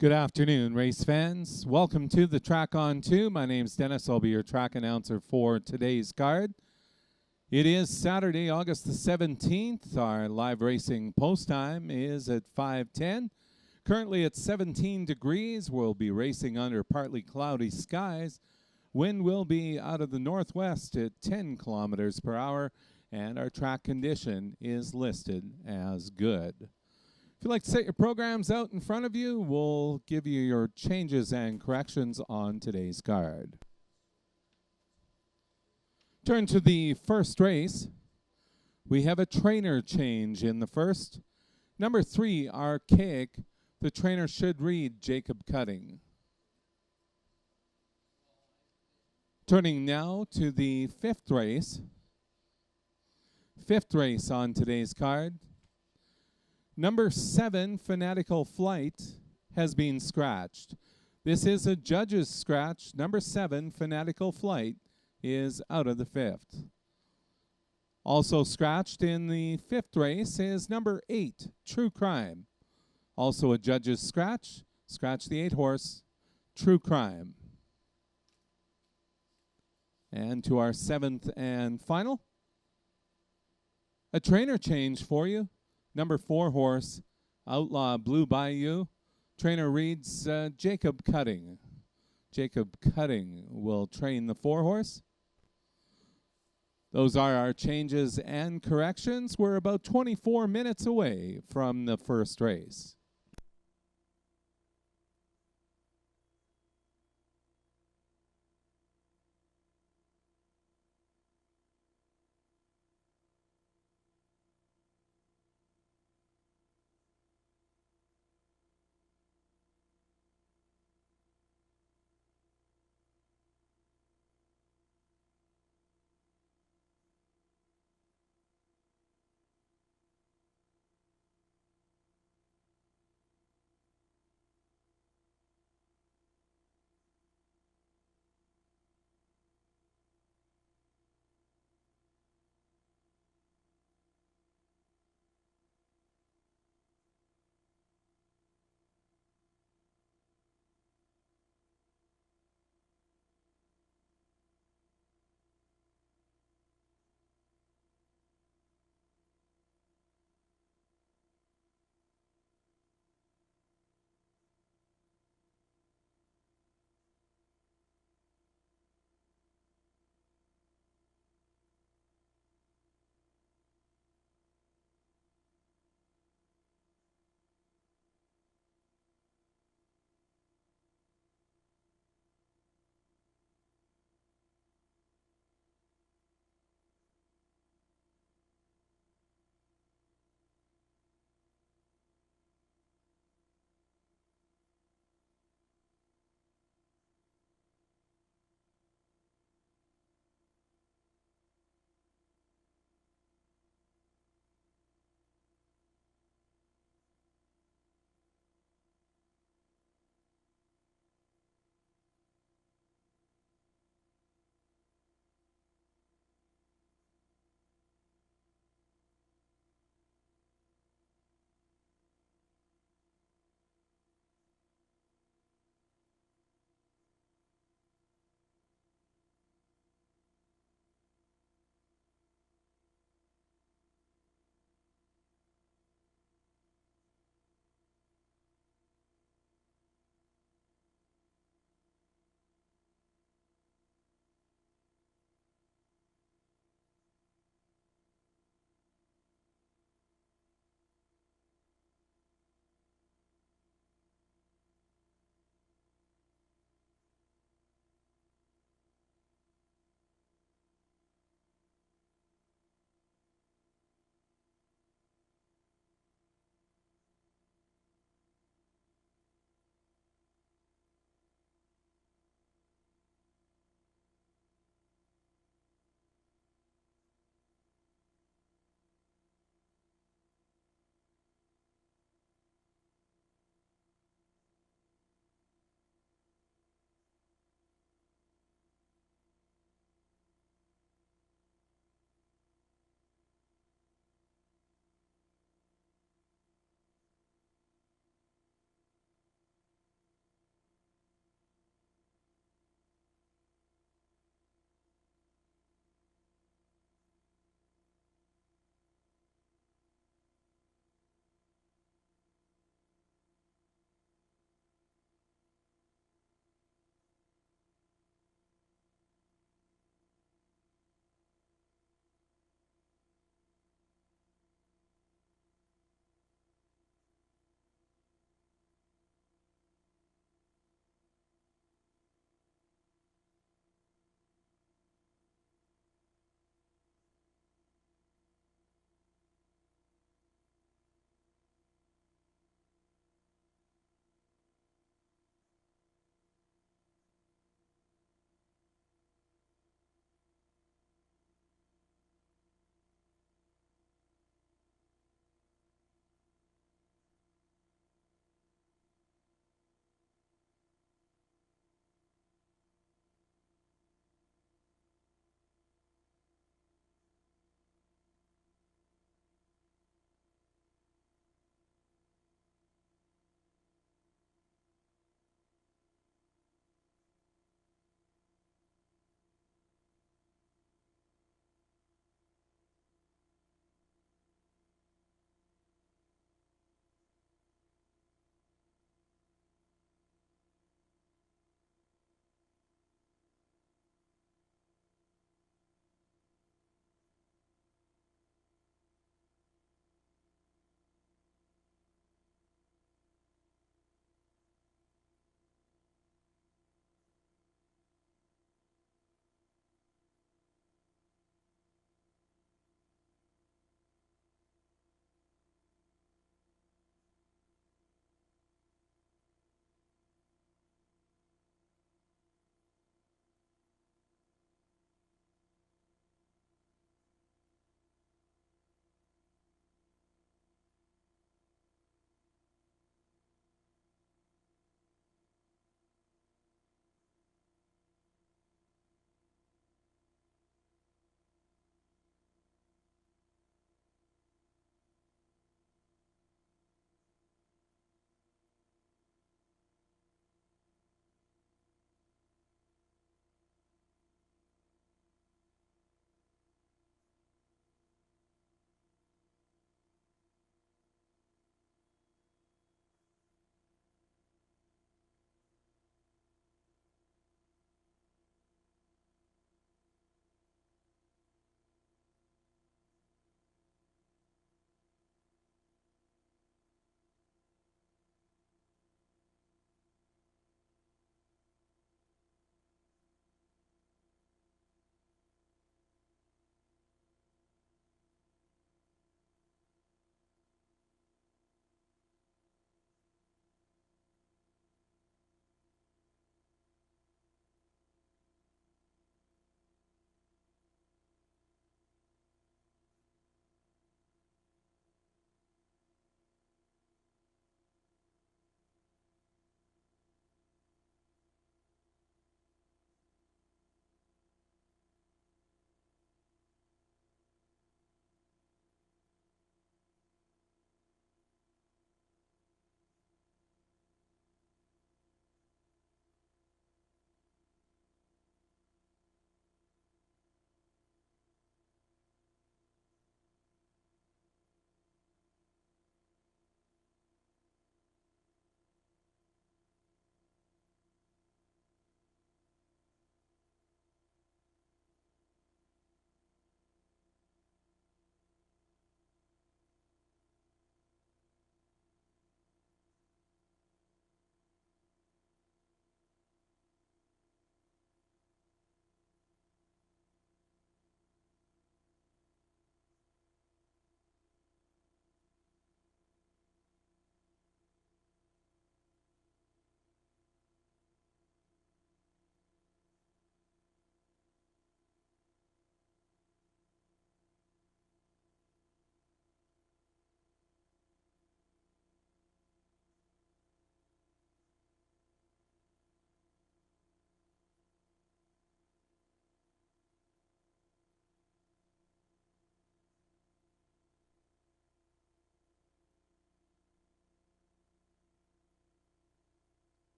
Good afternoon, race fans. Welcome to the Track On 2. My name's Dennis. I'll be your track announcer for today's card. It is Saturday, August the 17th. Our live racing post time is at 5:10. Currently at 17 degrees. We'll be racing under partly cloudy skies. Wind will be out of the northwest at 10 kilometers per hour, and our track condition is listed as good. If you'd like to set your programs out in front of you, we'll give you your changes and corrections on today's card. Turn to the first race. We have a trainer change in the first. Number 3, Archaic. The trainer should read Jacob Cutting. Turning now to the fifth race. Fifth race on today's card. Number 7, Fanatical Flight, has been scratched. This is a judge's scratch. Number 7, Fanatical Flight, is out of the fifth. Also scratched in the fifth race is number 8, True Crime. Also a judge's scratch. Scratch the 8-horse, True Crime. And to our 7th and final. A trainer change for you. Number 4 horse, Outlaw Blue Bayou. Trainer reads Jacob Cutting. Jacob Cutting will train the 4 horse. Those are our changes and corrections. We're about 24 minutes away from the first race.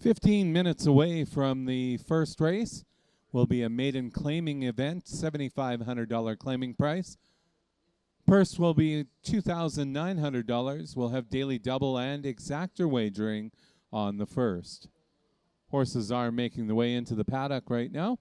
15 minutes away from the first race will be a maiden claiming event, $7,500 claiming price. Purse will be $2,900. We'll have daily double and exactor wagering on the first. Horses are making the way into the paddock right now.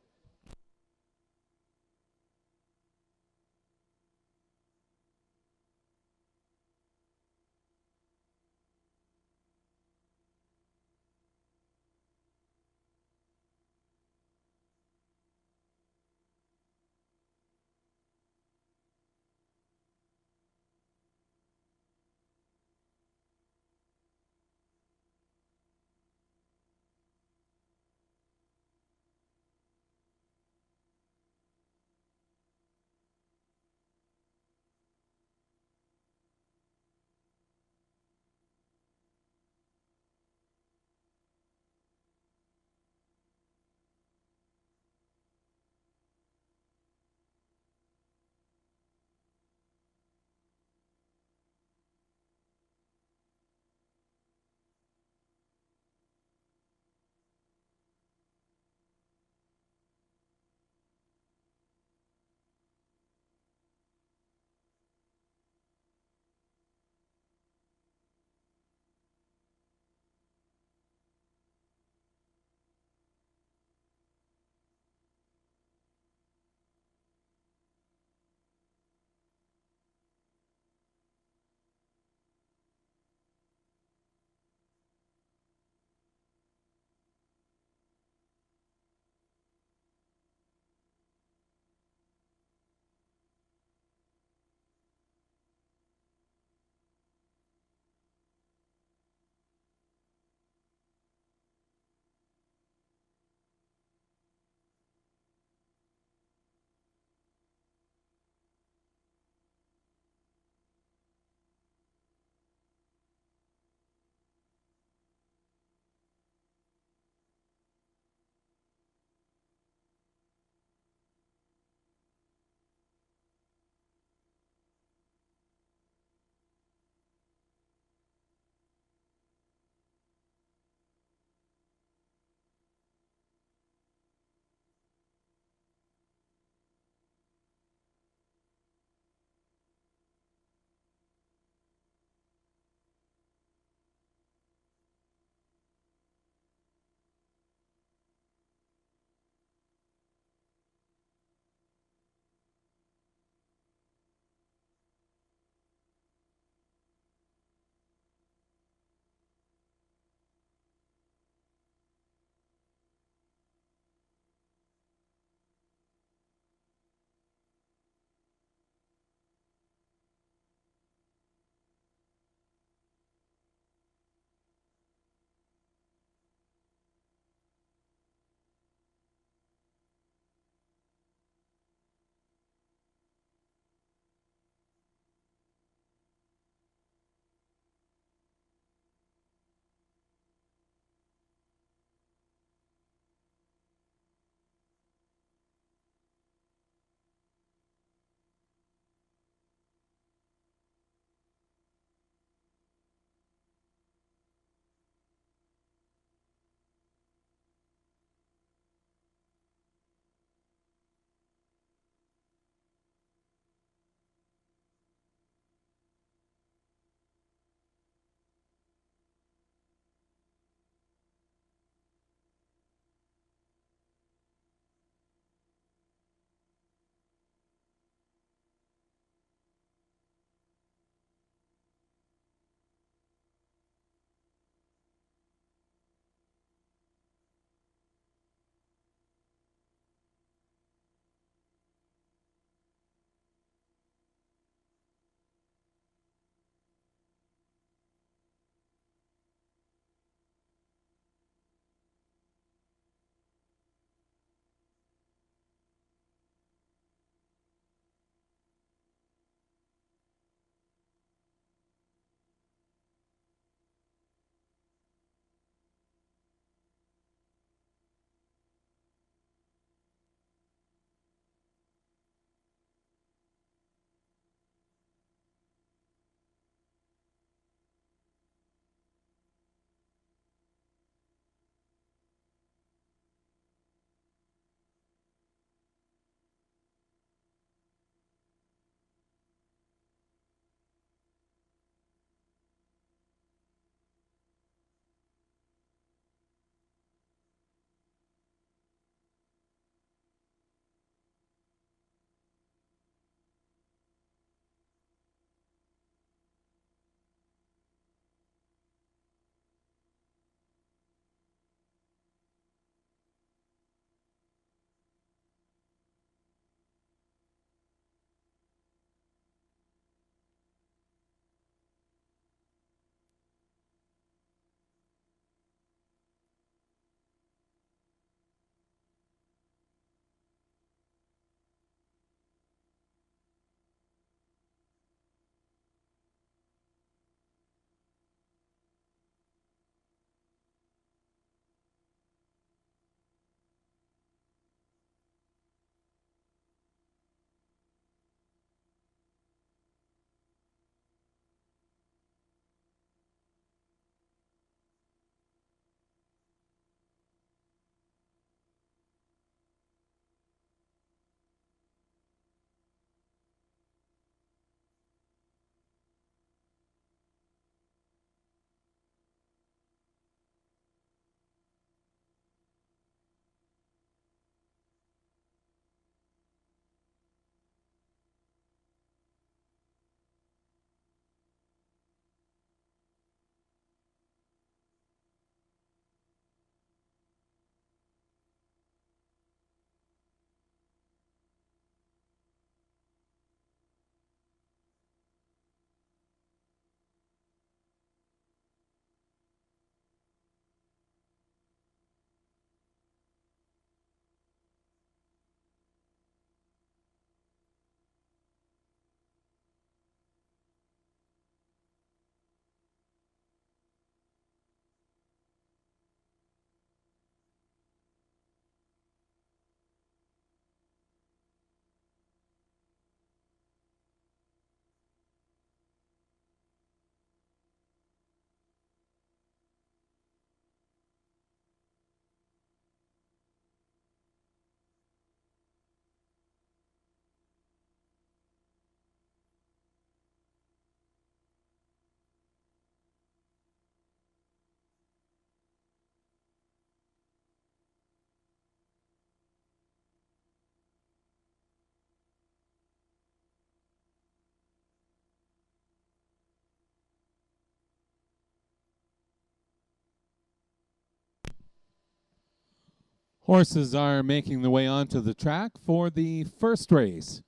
Horses are making the way onto the track for the first race.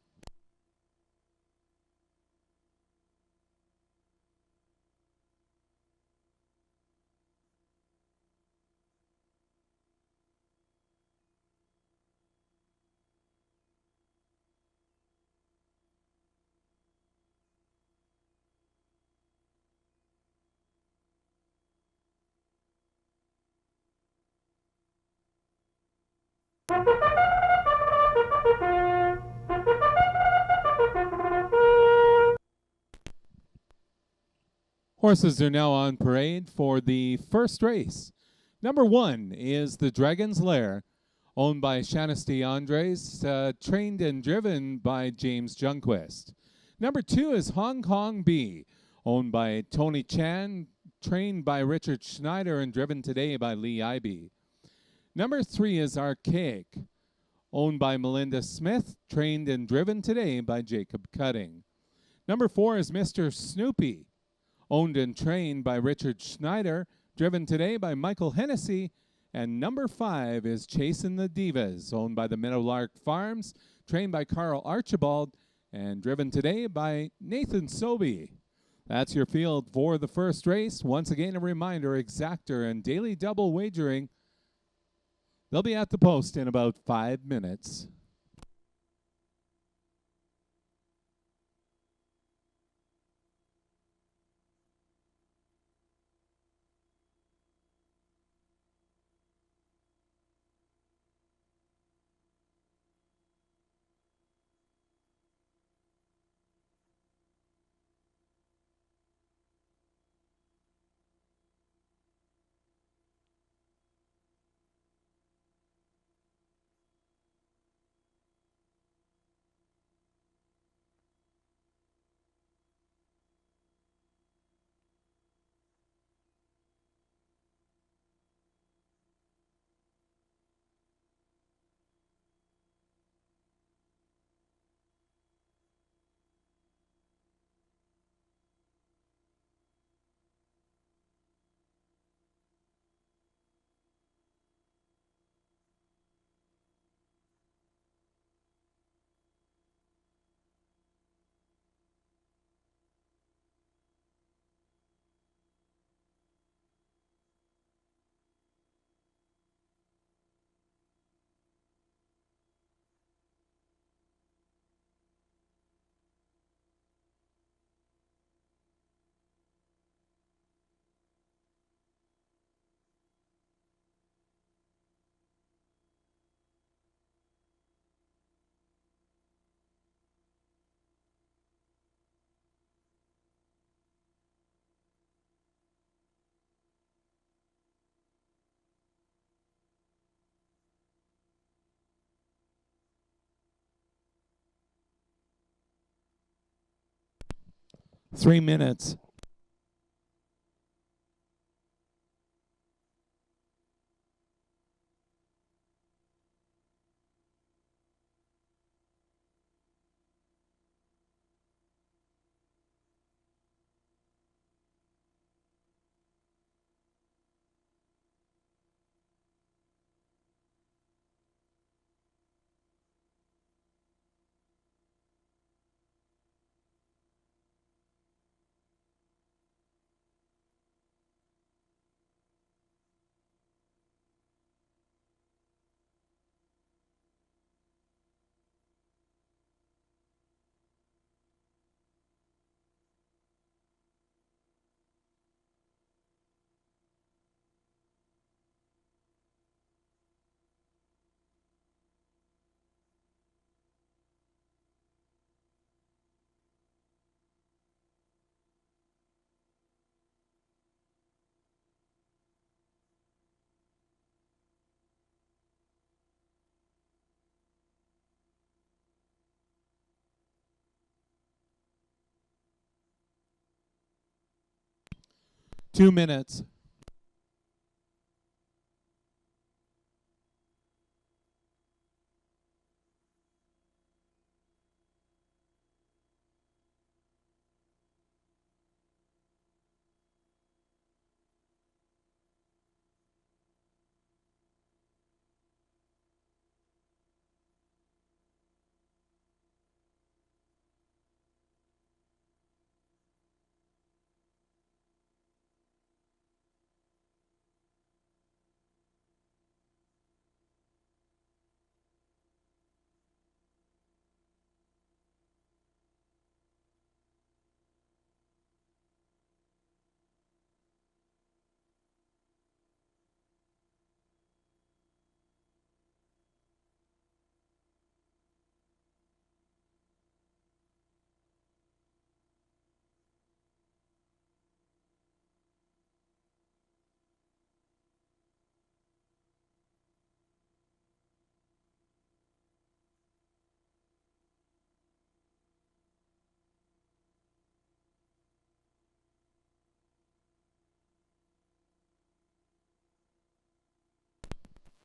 Horses are now on parade for the first race. Number 1 is the Dragon's Lair, owned by Shanasty Andres, trained and driven by James Junquist. Number 2 is Hong Kong Bee, owned by Tony Chan, trained by Richard Schneider and driven today by Lee Ivey. Number 3 is Archaic, owned by Melinda Smith, trained and driven today by Jacob Cutting. Number 4 is Mr. Snoopy, owned and trained by Richard Schneider, driven today by Michael Hennessy. And number 5 is Chasin' the Divas, owned by the Meadowlark Farms, trained by Carl Archibald, and driven today by Nathan Sobey. That's your field for the first race. Once again, a reminder, Exactor and Daily Double Wagering, they'll be at the post in about 5 minutes. Three minutes. Two minutes.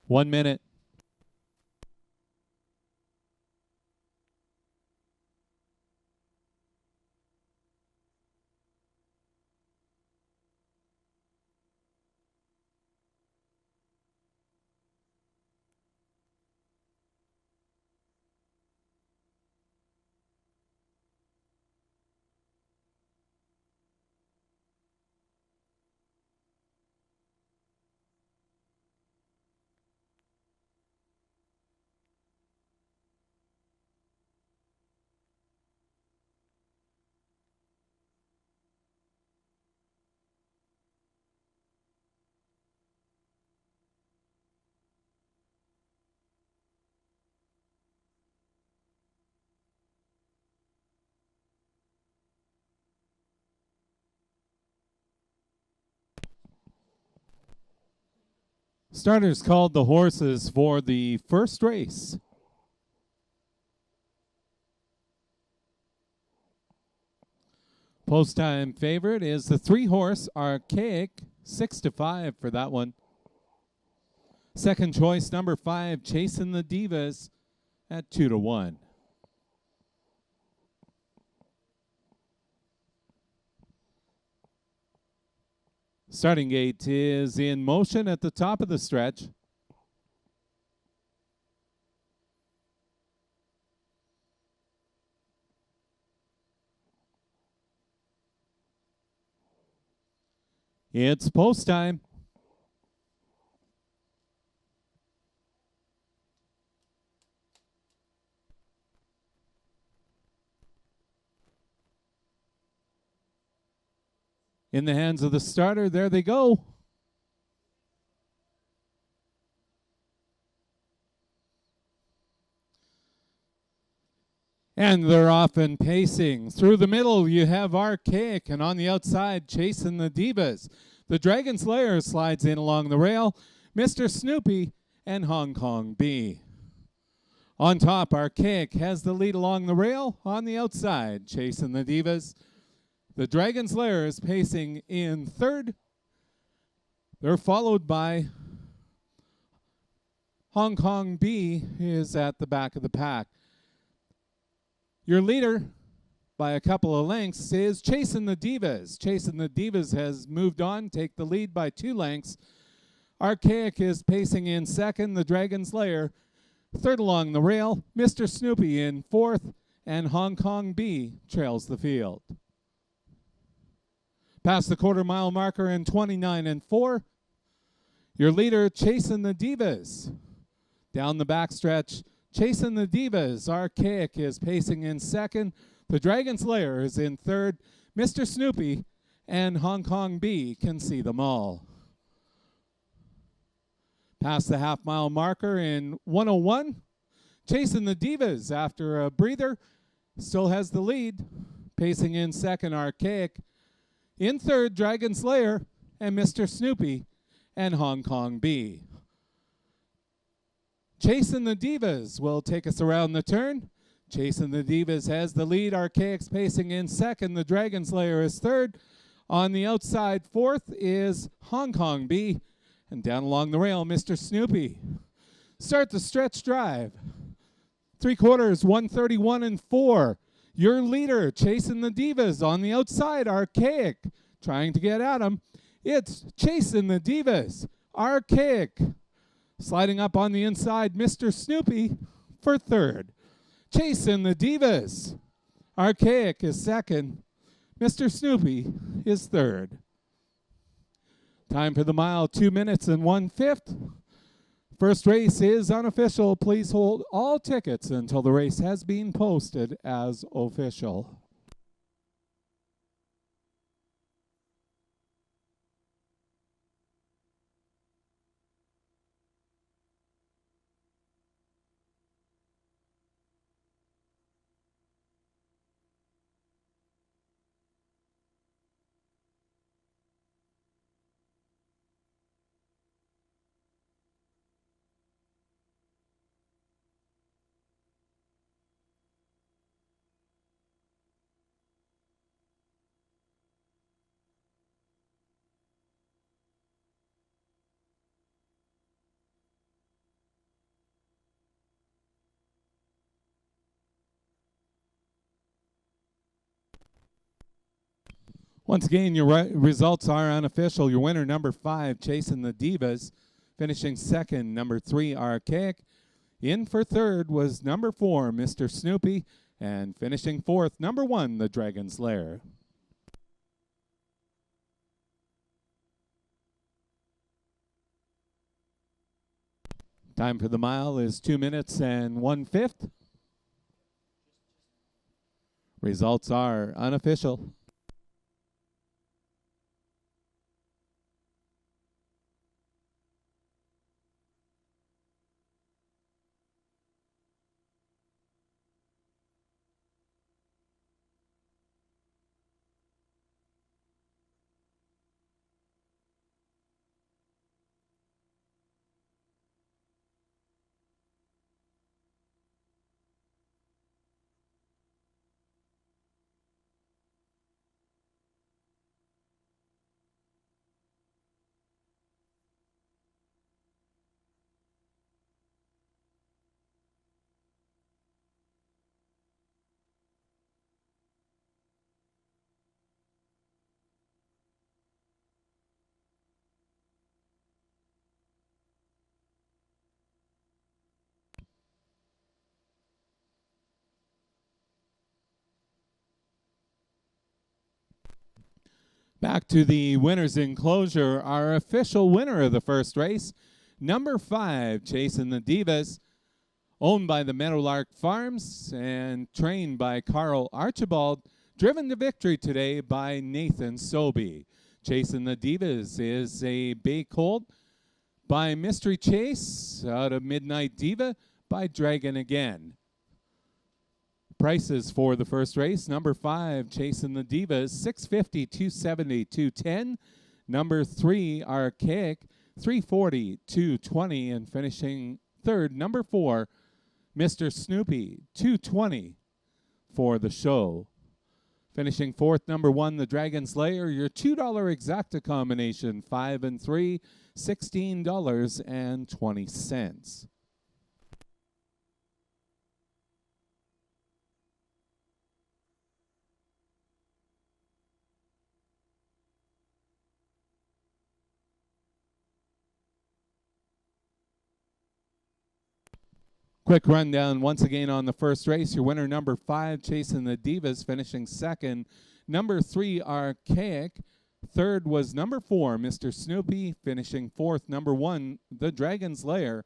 1 minute. Starters called the horses for the first race. Post time favorite is the 3-horse Archaic, 6-5 for that one. Second choice, number 5, Chasing the Divas at 2-1. Starting gate is in motion at the top of the stretch. It's post time. In the hands of the starter, there they go. And they're off and pacing. Through the middle, you have Archaic, and on the outside, Chasing the Divas. The Dragon Slayer slides in along the rail, Mr. Snoopy, and Hong Kong B. On top, Archaic has the lead along the rail. On the outside, Chasing the Divas. The Dragon Slayer is pacing in third. They're followed by Hong Kong B is at the back of the pack. Your leader by a couple of lengths is Chasing the Divas. Chasing the Divas has moved on, take the lead by 2 lengths. Archaic is pacing in second. The Dragon Slayer third along the rail. Mr. Snoopy in fourth, and Hong Kong B trails the field. Past the quarter-mile marker in 29 4. Your leader, Chasing the Divas. Down the backstretch, Chasing the Divas. Archaic is pacing in second. The Dragon Slayer is in third. Mr. Snoopy and Hong Kong B can see them all. Past the half-mile marker in 1:01. Chasing the Divas, after a breather, still has the lead. Pacing in second, Archaic. In third, Dragon Slayer and Mr. Snoopy and Hong Kong B. Chasing the Divas will take us around the turn. Chasing the Divas has the lead. Archaic's pacing in second. The Dragon Slayer is third. On the outside, fourth is Hong Kong B. And down along the rail, Mr. Snoopy. Start the stretch drive. 3/4, 131 4. Your leader, Chasing the Divas. On the outside, Archaic, trying to get at him. It's Chasing the Divas. Archaic. Sliding up on the inside, Mr. Snoopy for third. Chasing the Divas. Archaic is second. Mr. Snoopy is third. Time for the mile, 2 minutes and 1/5. First race is unofficial. Please hold all tickets until the race has been posted as official. Once again, your results are unofficial. Your winner, number 5, Chasing the Divas. Finishing second, number 3, Archaic. In for third was number 4, Mr. Snoopy. And finishing fourth, number 1, The Dragon's Lair. Time for the mile is 2 minutes and 1/5. Results are unofficial. Back to the winner's enclosure, our official winner of the first race, number 5, Chasing the Divas, owned by the Meadowlark Farms and trained by Carl Archibald, driven to victory today by Nathan Sobey. Chasing the Divas is a bay colt by Mystery Chase out of Midnight Diva by Dragon Again. Prices for the first race, number 5, Chasing the Divas, $650, $270, $210. Number 3, Archaic, $340, $220. And finishing third, number 4, Mr. Snoopy, $220 for the show. Finishing fourth, number 1, The Dragon's Lair, your $2 exacta combination, 5 and 3, $16.20. Quick rundown once again on the first race. Your winner, number 5, Chasing the Divas, finishing second. Number 3, Archaic. Third was number 4, Mr. Snoopy, finishing fourth. Number 1, The Dragon's Lair.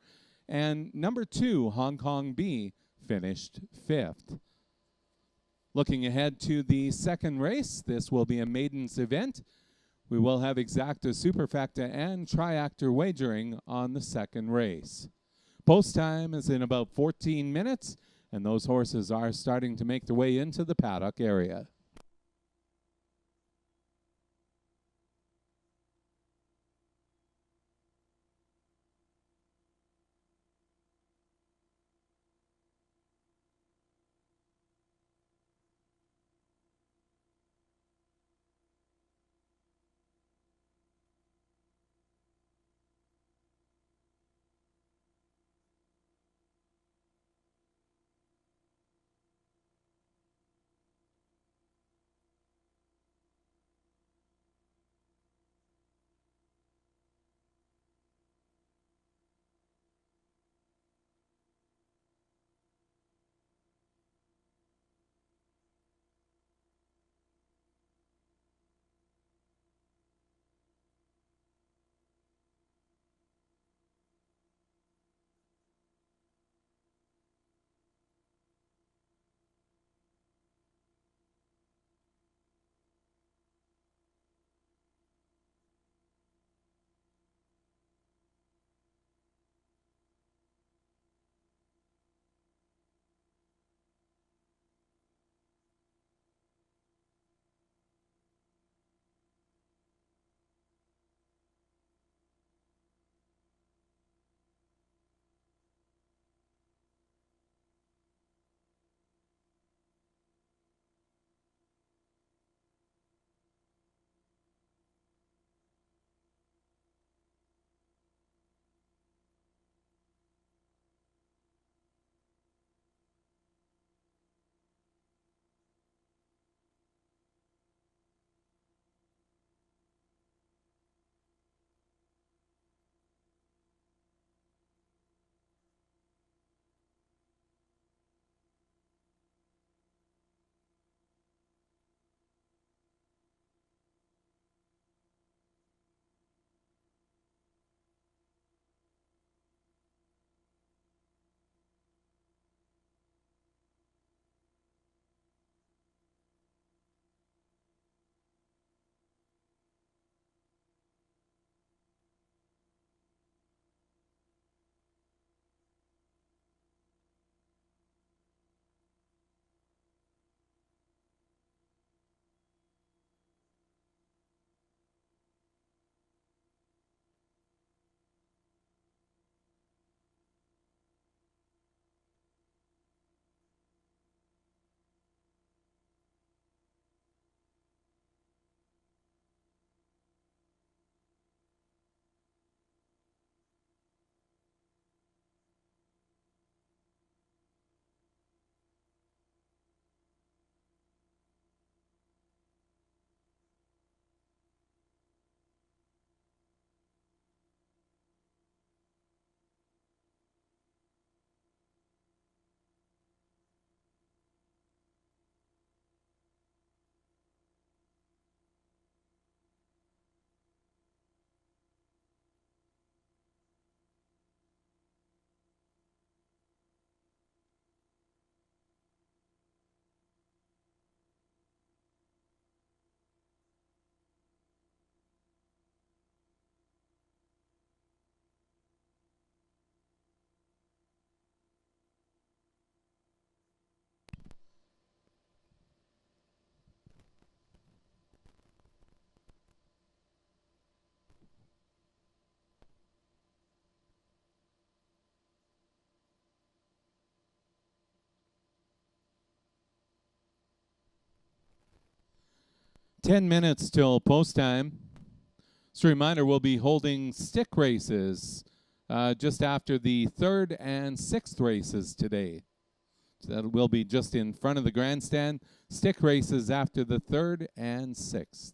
And number 2, Hong Kong Bee, finished fifth. Looking ahead to the second race, this will be a maidens event. We will have exacta, superfecta, and triactor wagering on the second race. Post time is in about 14 minutes, and those horses are starting to make their way into the paddock area. 10 minutes till post time. Just a reminder, we'll be holding stick races just after the 3rd and 6th races today. So that will be just in front of the grandstand. Stick races after the 3rd and 6th.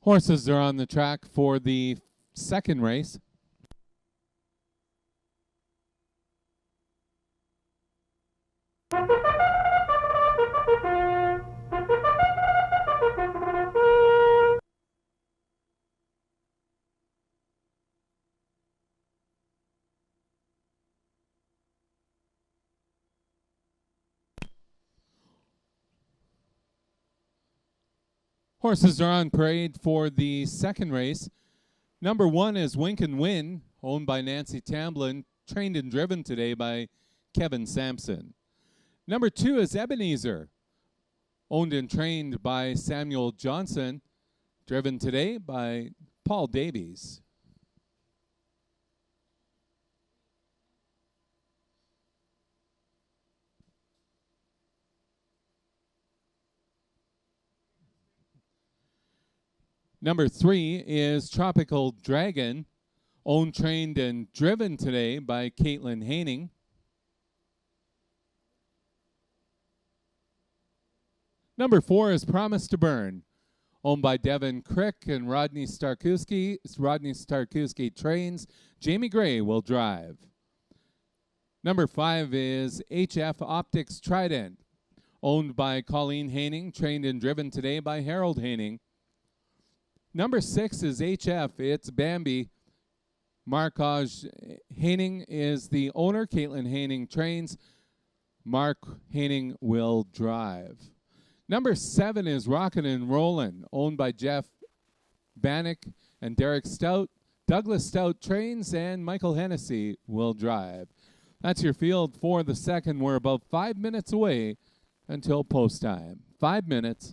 Horses are on the track for the 2nd race. Horses are on parade for the 2nd race. Number 1 is Wink and Win, owned by Nancy Tamblin, trained and driven today by Kevin Sampson. Number 2 is Ebenezer, owned and trained by Samuel Johnson, driven today by Paul Davies. Number 3 is Tropical Dragon, Owned, trained, and driven today by Caitlin Haining. Number 4 is Promise to Burn, owned by Devin Crick and Rodney Starkowski. Rodney Starkowski trains. Jamie Gray will drive. Number 5 is HF Optics Trident, owned by Colleen Haining, trained and driven today by Harold Haining. Number 6 is HF, it's Bambi. Markaj Haining is the owner. Caitlin Haining trains. Mark Haining will drive. Number 7 is Rockin' and Rollin', owned by Jeff Bannock and Derek Stout. Douglas Stout trains, and Michael Hennessy will drive. That's your field for the second. We're about 5 minutes away until post time. 5 minutes.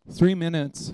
Three minutes.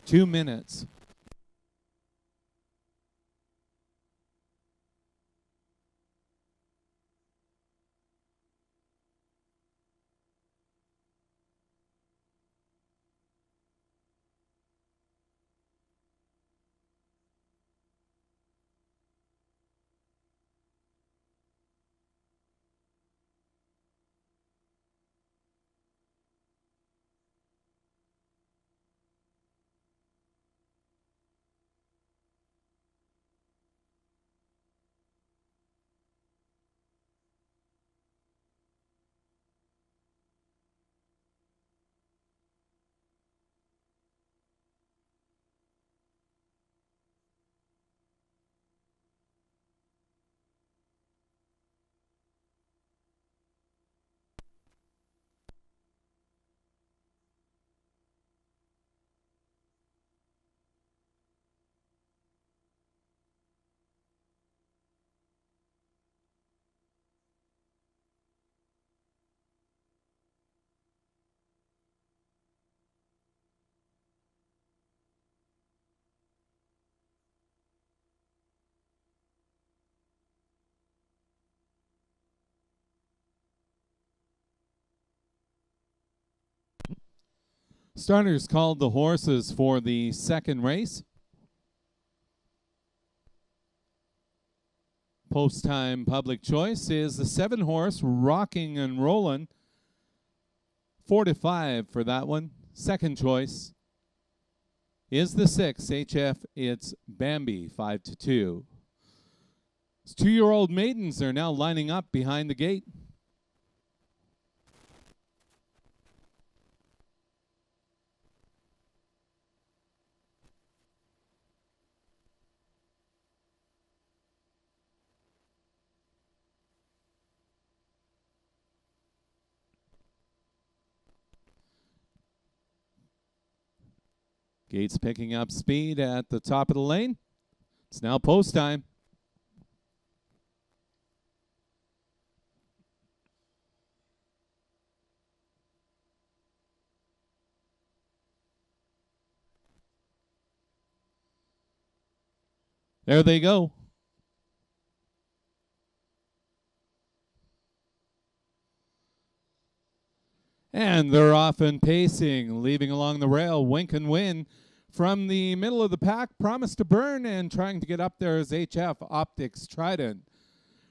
Two minutes. Starters called the horses for the second race. Post-time public choice is the 7-horse Rocking and Rollin'. 4-5 for that one. Second choice is the 6 HF. It's Bambi, 5-2. 2-year-old maidens are now lining up behind the gate. Gates picking up speed at the top of the lane. It's now post time. There they go. And they're off and pacing, leaving along the rail. Wink and Win from the middle of the pack. Promise to Burn, and trying to get up there is HF Optics Trident.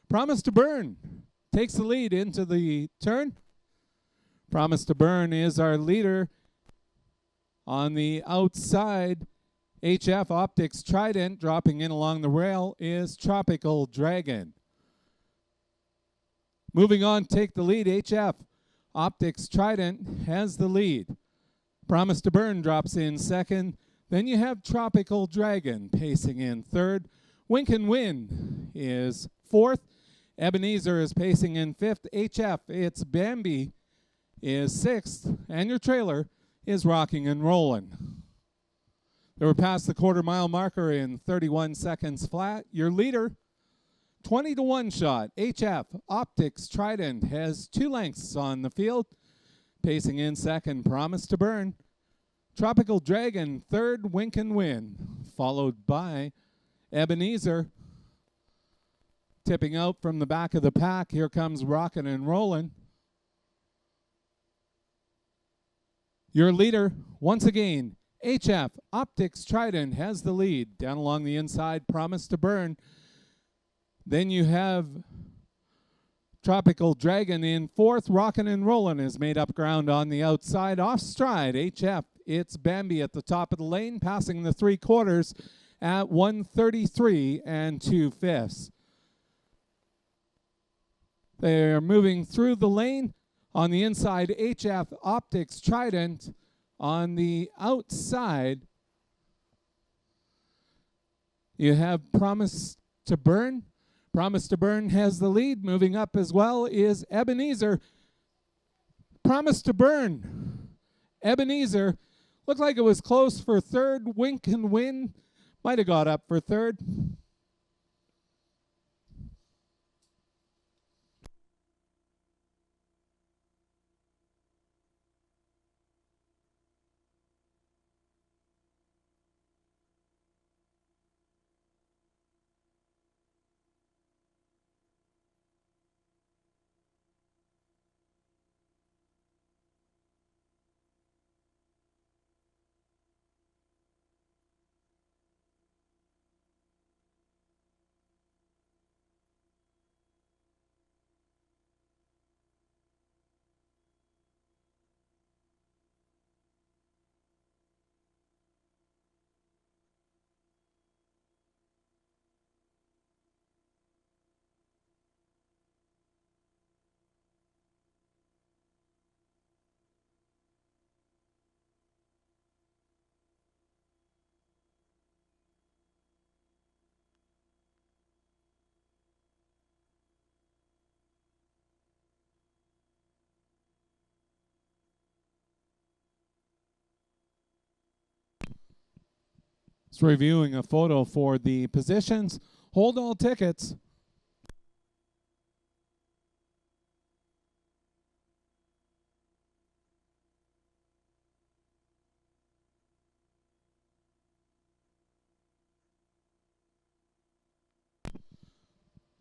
Promise to Burn takes the lead into the turn. Promise to Burn is our leader. On the outside, HF Optics Trident dropping in along the rail is Tropical Dragon. Moving on, take the lead. HF Optics Trident has the lead. Promise to Burn drops in second. Then you have Tropical Dragon pacing in third. Wink and Win is fourth. Ebenezer is pacing in fifth. HF, it's Bambi, is sixth. And your trailer is Rocking and Rollin'. They were past the quarter-mile marker in 31 seconds flat. Your leader, 20-1 shot. HF Optics Trident has 2 lengths on the field. Pacing in second, Promise to Burn. Tropical Dragon, third, Wink and Win. Followed by Ebenezer. Tipping out from the back of the pack, here comes Rockin' and Rollin'. Your leader, once again, HF Optics Trident has the lead. Down along the inside, Promise to Burn. Then you have Tropical Dragon in fourth. Rockin' and Rollin' has made up ground on the outside. Off stride, HF, it's Bambi at the top of the lane, passing the 3/4 at 1:33 2/5. They're moving through the lane. On the inside, HF Optics Trident. On the outside, you have Promise to Burn. Promise to Burn has the lead. Moving up as well is Ebenezer. Promise to Burn. Ebenezer looked like it was close for third. Wink and Win might have got up for third. It's reviewing a photo for the positions. Hold all tickets.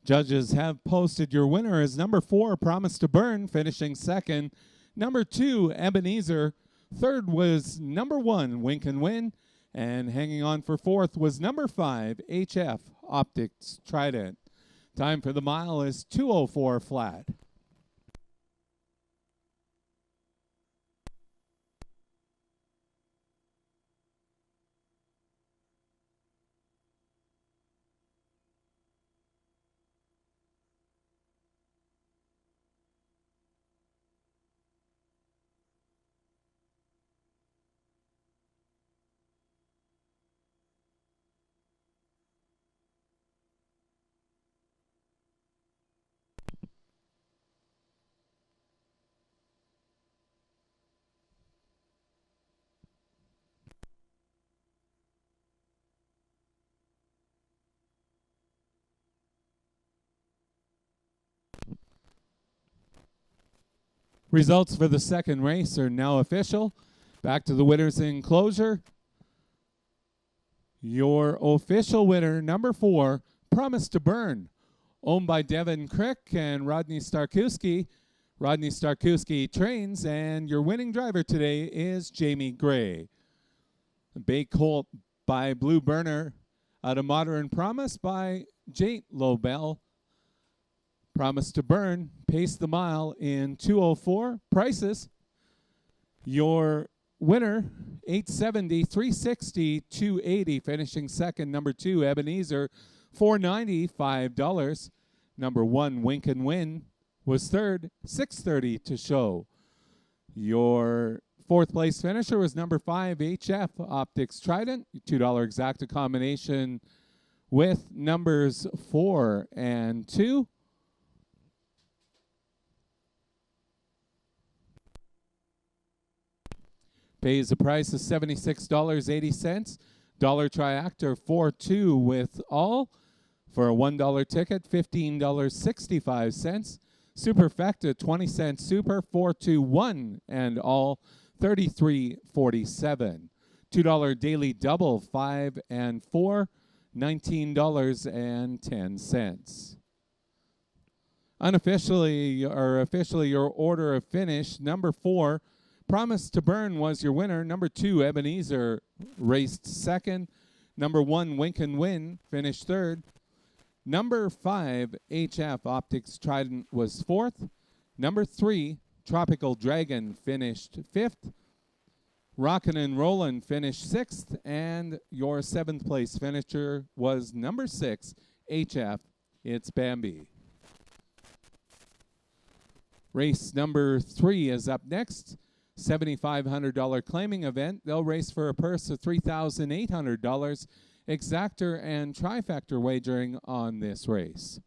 Judges have posted your winner as number 4, Promise to Burn, finishing second. Number 2, Ebenezer, Third was number 1, Wink and Win. And hanging on for fourth was number 5, HF Optics Trident. Time for the mile is 2:04 flat. Results for the second race are now official. Back to the winners enclosure. Your official winner, number 4, Promise to Burn, owned by Devin Crick and Rodney Starkowski. Rodney Starkowski trains, and your winning driver today is Jamie Gray. Bay Colt by Blue Burner out of Modern Promise by Jate Lobel. Promise to Burn paced the mile in 2:04. Prices, your winner, $870, $360, $280. Finishing second, number 2, Ebenezer, $490, $5. Number 1, Wink and Win, was third, $630 to show. Your fourth place finisher was number 5, HF Optics Trident, $2 exacta combination with numbers 4 and 2. Pays the price of $76.80. Dollar Triactor 4-2 with all. For a $1 ticket, $15.65. Superfecta 20 cents super, 4-2-1 and all, $33.47. $2 daily double, 5 and 4, $19.10. Unofficially or officially, your order of finish, number 4, Promise to Burn was your winner. Number 2, Ebenezer, raced second. Number 1, Wink and Win, finished third. Number 5, HF Optics Trident, was fourth. Number 3, Tropical Dragon, finished fifth. Rockin' and Rollin' finished sixth. And your 7th place finisher was number 6, HF, It's Bambi. Race number 3 is up next. $7,500 claiming event. They'll race for a purse of $3,800. Exactor and trifecta wagering on this race.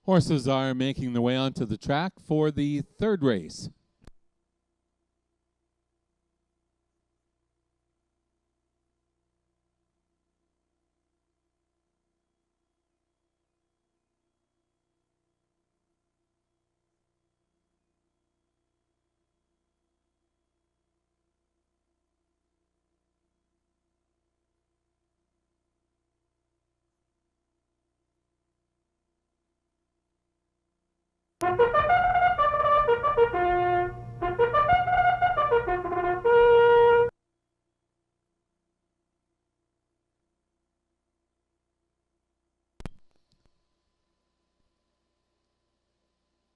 Horses are making their way onto the track for the third race.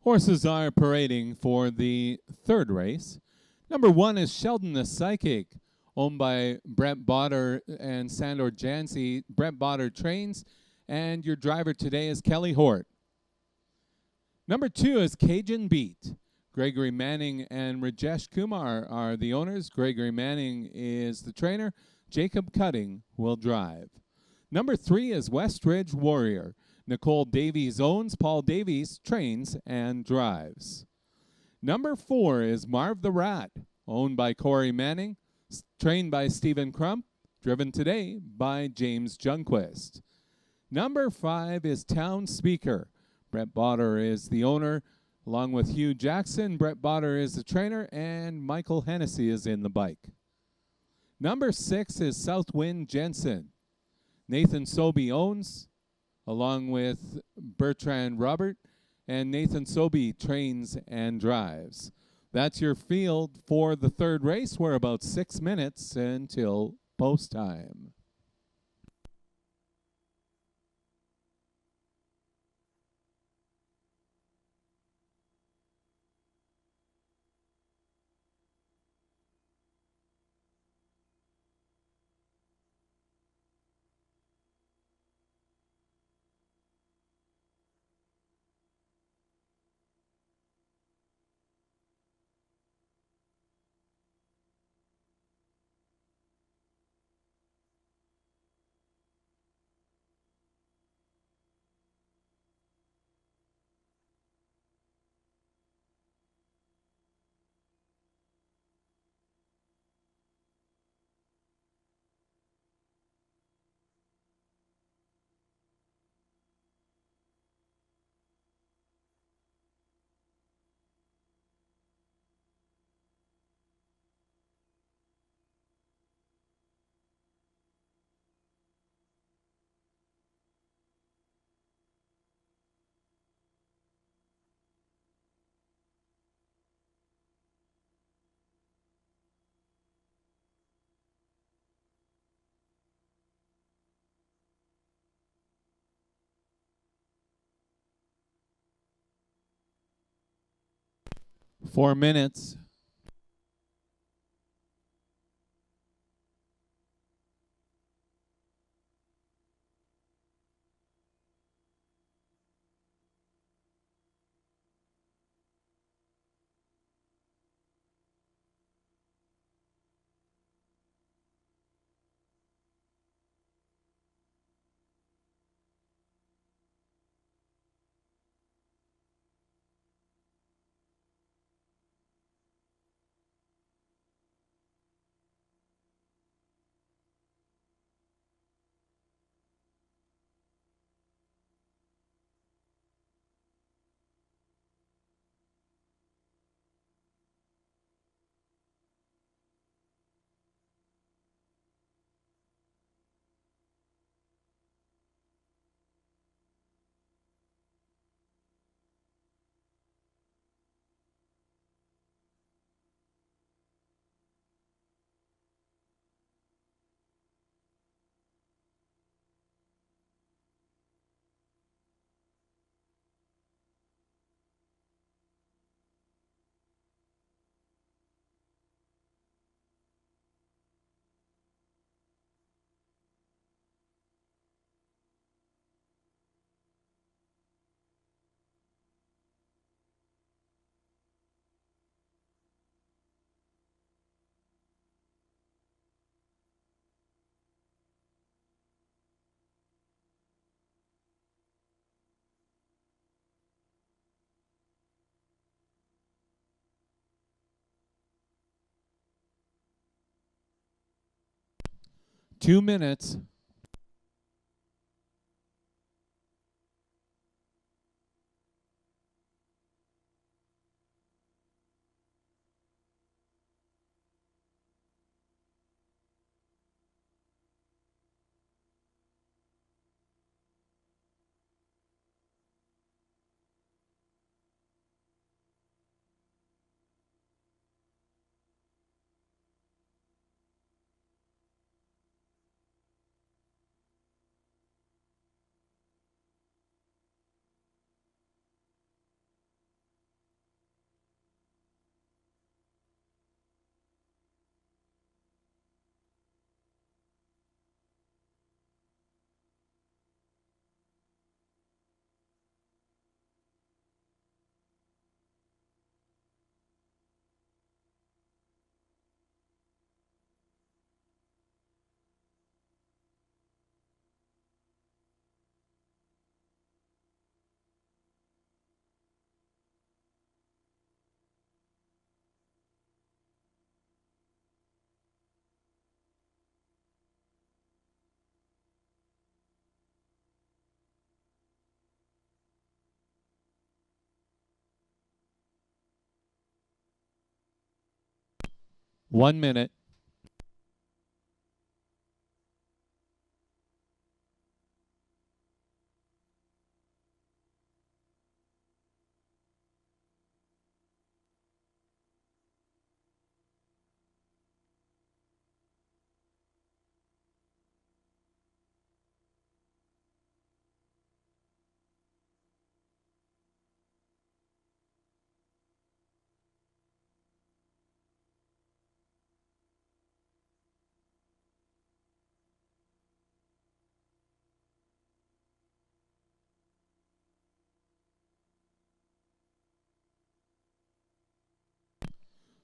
Horses are parading for the third race. Number 1 is Sheldon the Psychic, owned by Brett Botter and Sandor Jansi. Brett Botter trains, and your driver today is Kelly Hort. Number 2 is Cajun Beat. Gregory Manning and Rajesh Kumar are the owners. Gregory Manning is the trainer. Jacob Cutting will drive. Number 3 is Westridge Warrior. Nicole Davies owns. Paul Davies trains and drives. Number 4 is Marv the Rat, owned by Corey Manning, trained by Stephen Crump, driven today by James Junquist. Number 5 is Town Speaker. Brett Botter is the owner, along with Hugh Jackson. Brett Botter is the trainer, and Michael Hennessy is in the bike. Number 6 is Southwind Jensen. Nathan Sobey owns, along with Bertrand Robert, and Nathan Sobey trains and drives. That's your field for the third race. We're about 6 minutes until post time. Four minutes. 2 minutes. One minute.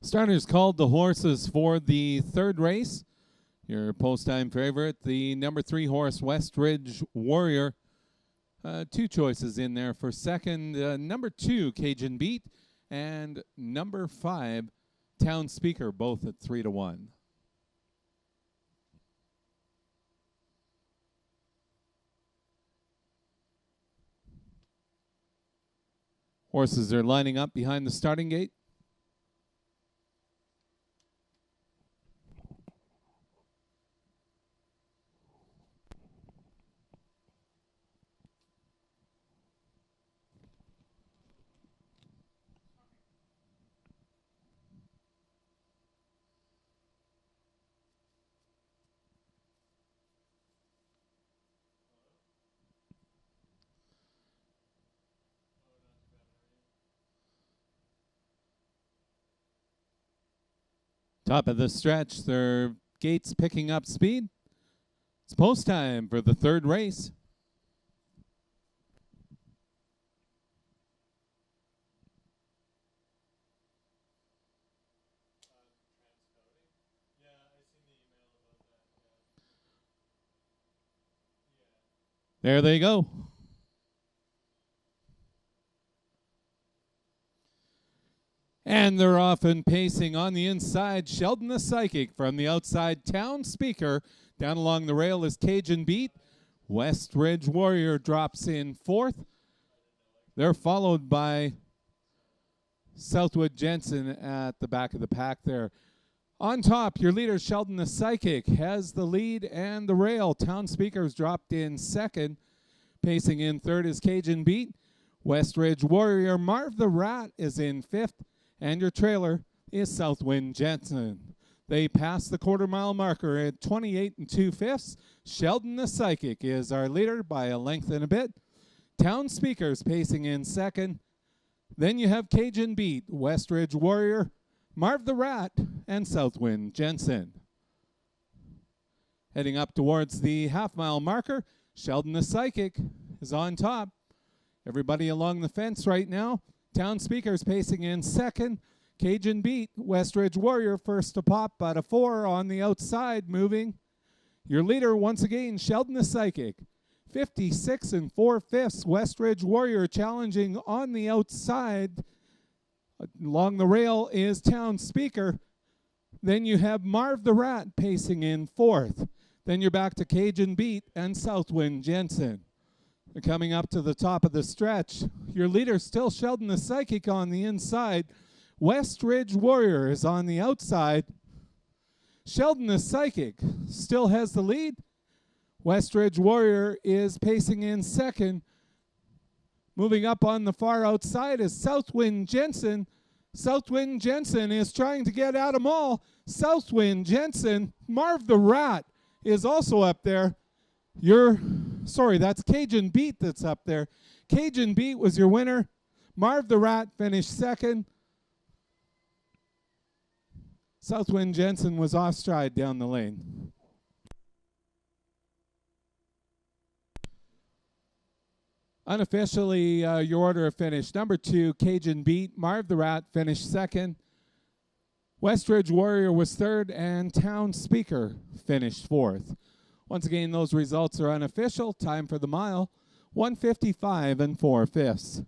Starters called the horses for the third race. Your post-time favorite, the number 3 horse, Westridge Warrior. 2 choices in there for second. Number 2, Cajun Beat, and number 5, Town Speaker, both at 3-1. Horses are lining up behind the starting gate. Top of the stretch, their gates picking up speed. It's post time for the third race. There they go. And they're off and pacing on the inside. Sheldon the Psychic from the outside. Town Speaker down along the rail is Cajun Beat. Westridge Warrior drops in 4th. They're followed by Southwood Jensen at the back of the pack there. On top, your leader, Sheldon the Psychic, has the lead and the rail. Town Speaker's dropped in 2nd. Pacing in 3rd is Cajun Beat. Westridge Warrior. Marv the Rat is in 5th. And your trailer is Southwind Jensen. They pass the quarter-mile marker at 28 2/5. Sheldon the Psychic is our leader by a length and a bit. Town Speakers pacing in 2nd. Then you have Cajun Beat, Westridge Warrior, Marv the Rat, and Southwind Jensen. Heading up towards the half-mile marker, Sheldon the Psychic is on top. Everybody along the fence right now. Town Speakers pacing in 2nd. Cajun Beat, Westridge Warrior first to pop, but a 4 on the outside moving. Your leader once again, Sheldon the Psychic. 56 4/5. Westridge Warrior challenging on the outside. Along the rail is Town Speaker. Then you have Marv the Rat pacing in 4th. Then you're back to Cajun Beat and Southwind Jensen. They're coming up to the top of the stretch. Your leader still Sheldon the Psychic on the inside. West Ridge Warrior is on the outside. Sheldon the Psychic still has the lead. West Ridge Warrior is pacing in second. Moving up on the far outside is Southwind Jensen. Southwind Jensen is trying to get at them all. Southwind Jensen, Marv the Rat is also up there. That's Cajun Beat that's up there. Cajun Beat was your winner. Marv the Rat finished second. Southwind Jensen was off stride down the lane. Unofficially, your order of finish. Number 2, Cajun Beat. Marv the Rat finished second. Westridge Warrior was third, and Town Speaker finished fourth. Once again, those results are unofficial. Time for the mile, 1:55 4/5.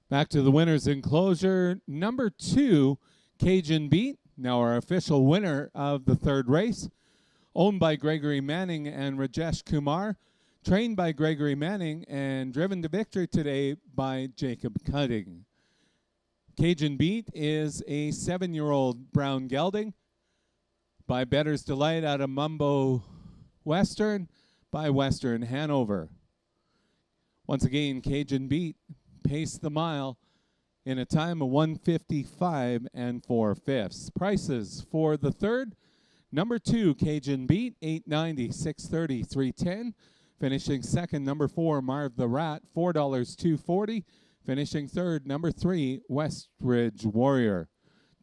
Back to the winner's enclosure. Number 2, Cajun Beat, now our official winner of the third race. Owned by Gregory Manning and Rajesh Kumar. Trained by Gregory Manning and driven to victory today by Jacob Cutting. Cajun Beat is a 7-year-old brown gelding by Bettor's Delight out of Mumbo Western by Western Hanover. Once again, Cajun Beat paced the mile in a time of 1:55 4/5. Prices for the third. Number 2, Cajun Beat, $8.90, $6.30, $3.10. Finishing second, number 4, Marv the Rat, $4, $2.40. Finishing third, number 3, Westridge Warrior,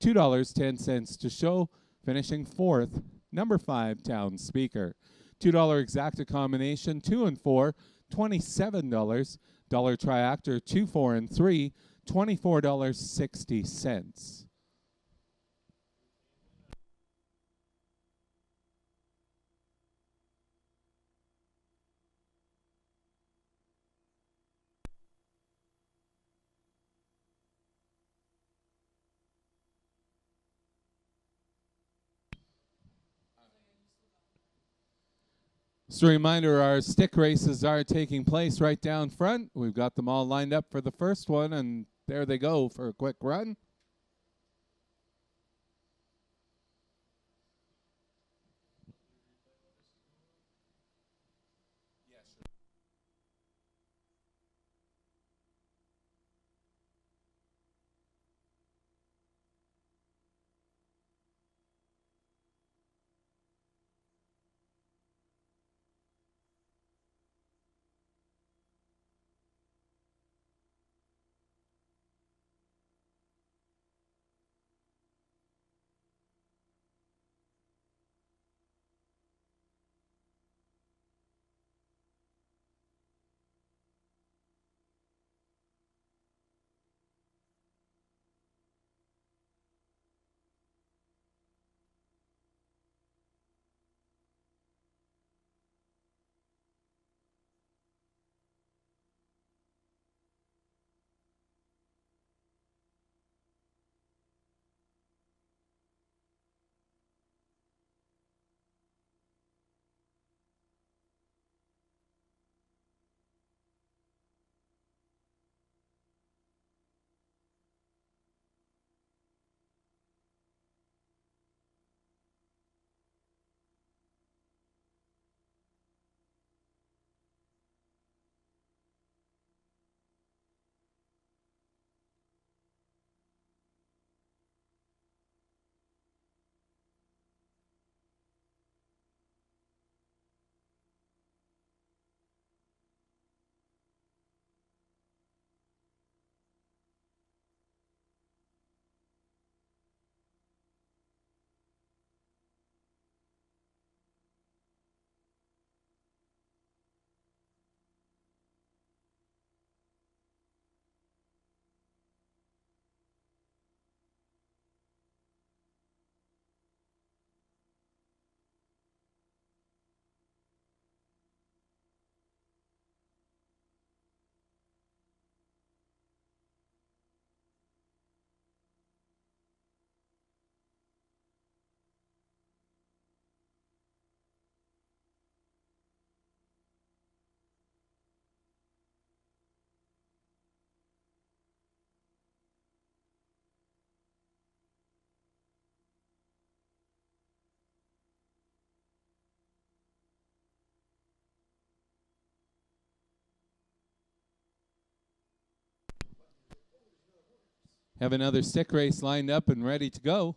$2.10 to show. Finishing fourth, number 5, Town Speaker. $2 exacta combination, 2 and 4, $27. Dollar triactor, 2, 4, and 3, $24.60. Just a reminder, our stick races are taking place right down front. We've got them all lined up for the first one, and there they go for a quick run. Have another stick race lined up and ready to go.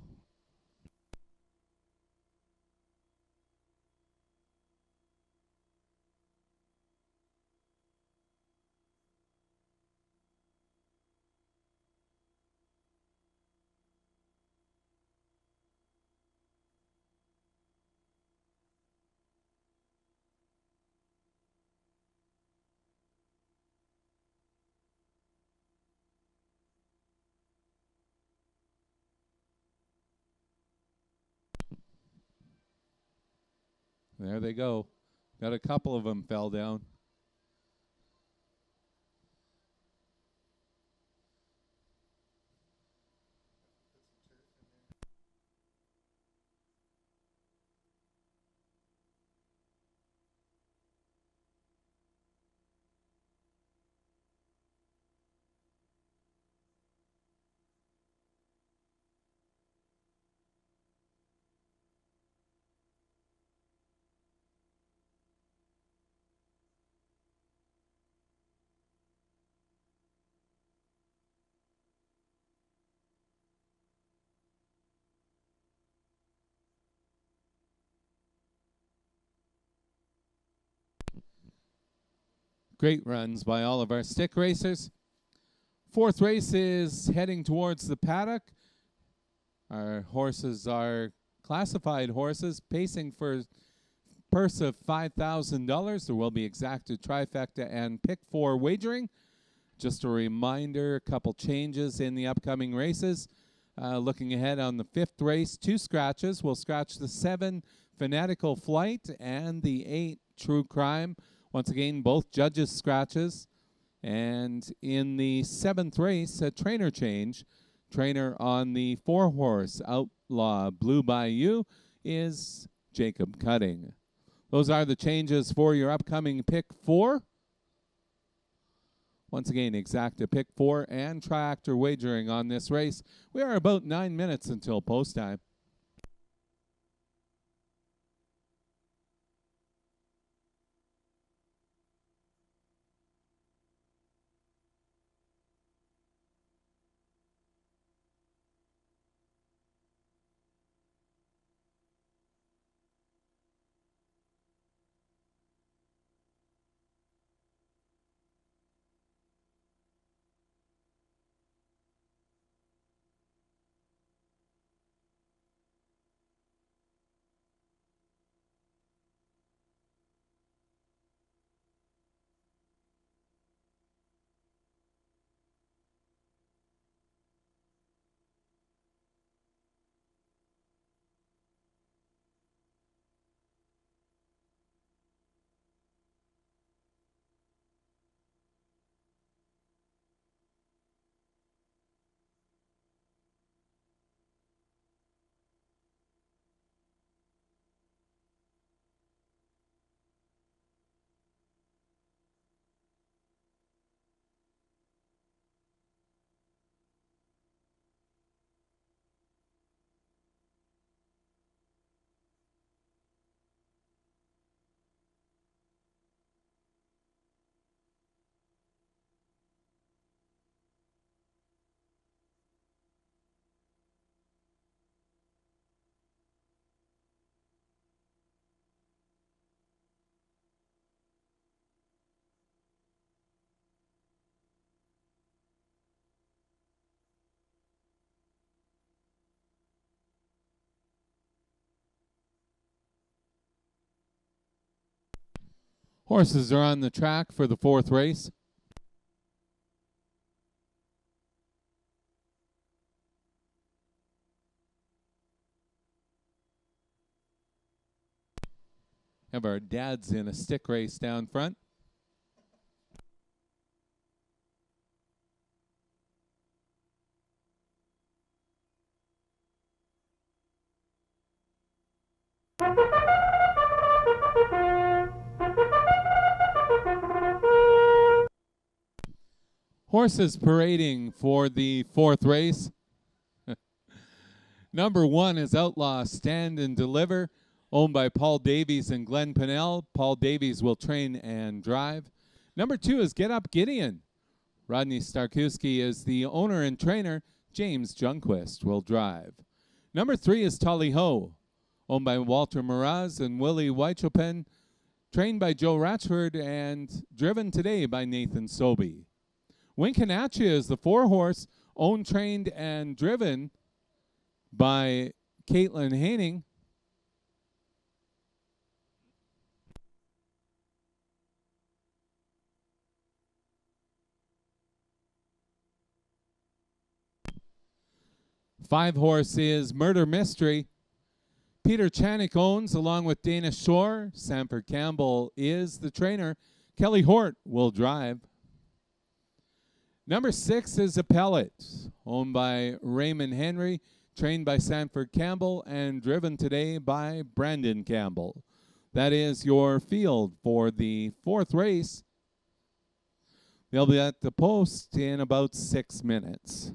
There they go. Got a couple of them fell down. Great runs by all of our stick racers. Fourth race is heading towards the paddock. Our horses are classified horses, pacing for a purse of $5,000. There will be exacta, trifecta, and pick four wagering. Just a reminder, a couple changes in the upcoming races. Looking ahead on the fifth race, 2 scratches. We'll scratch the 7 Fanatical Flight and the 8 True Crime. Once again, both judges' scratches. And in the 7th race, a trainer change. Trainer on the 4-horse Outlaw Blue Bayou is Jacob Cutting. Those are the changes for your upcoming pick 4. Once again, Exacta pick 4 and Triactor wagering on this race. We are about 9 minutes until post time. Horses are on the track for the 4th race. Have our dads in a stick race down front. Horses parading for the 4th race. Number 1 is Outlaw Stand and Deliver, owned by Paul Davies and Glenn Pinnell. Paul Davies will train and drive. Number 2 is Get Up Gideon. Rodney Starkowski is the owner and trainer. James Junquist will drive. Number 3 is Tally Ho, owned by Walter Miraz and Willie Weichopin, trained by Joe Ratchford and driven today by Nathan Sobey. Winkinachia is the 4-horse, owned, trained, and driven by Caitlin Haining. Five-horse is Murder Mystery. Peter Chanik owns, along with Dana Shore. Sanford Campbell is the trainer. Kelly Hort will drive. Number 6 is Appellate, owned by Raymond Henry, trained by Sanford Campbell, and driven today by Brandon Campbell. That is your field for the 4th race. They'll be at the post in about 6 minutes.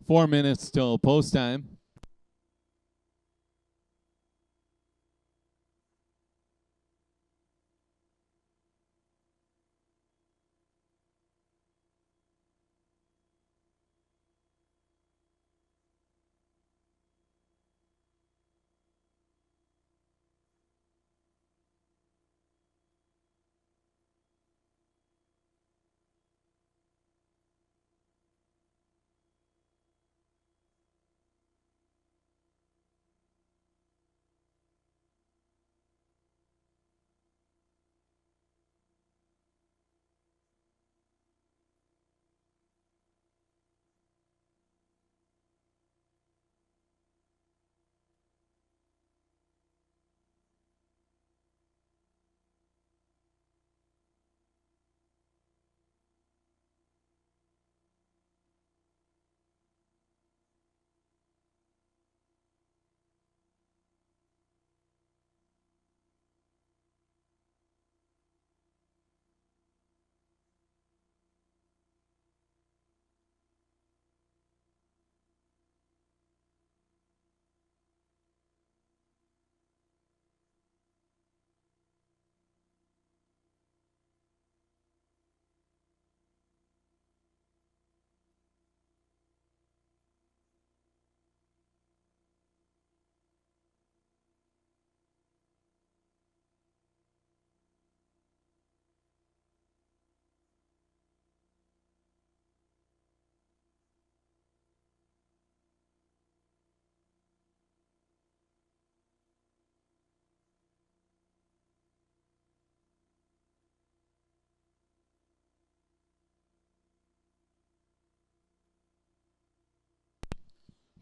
4 minutes till post time.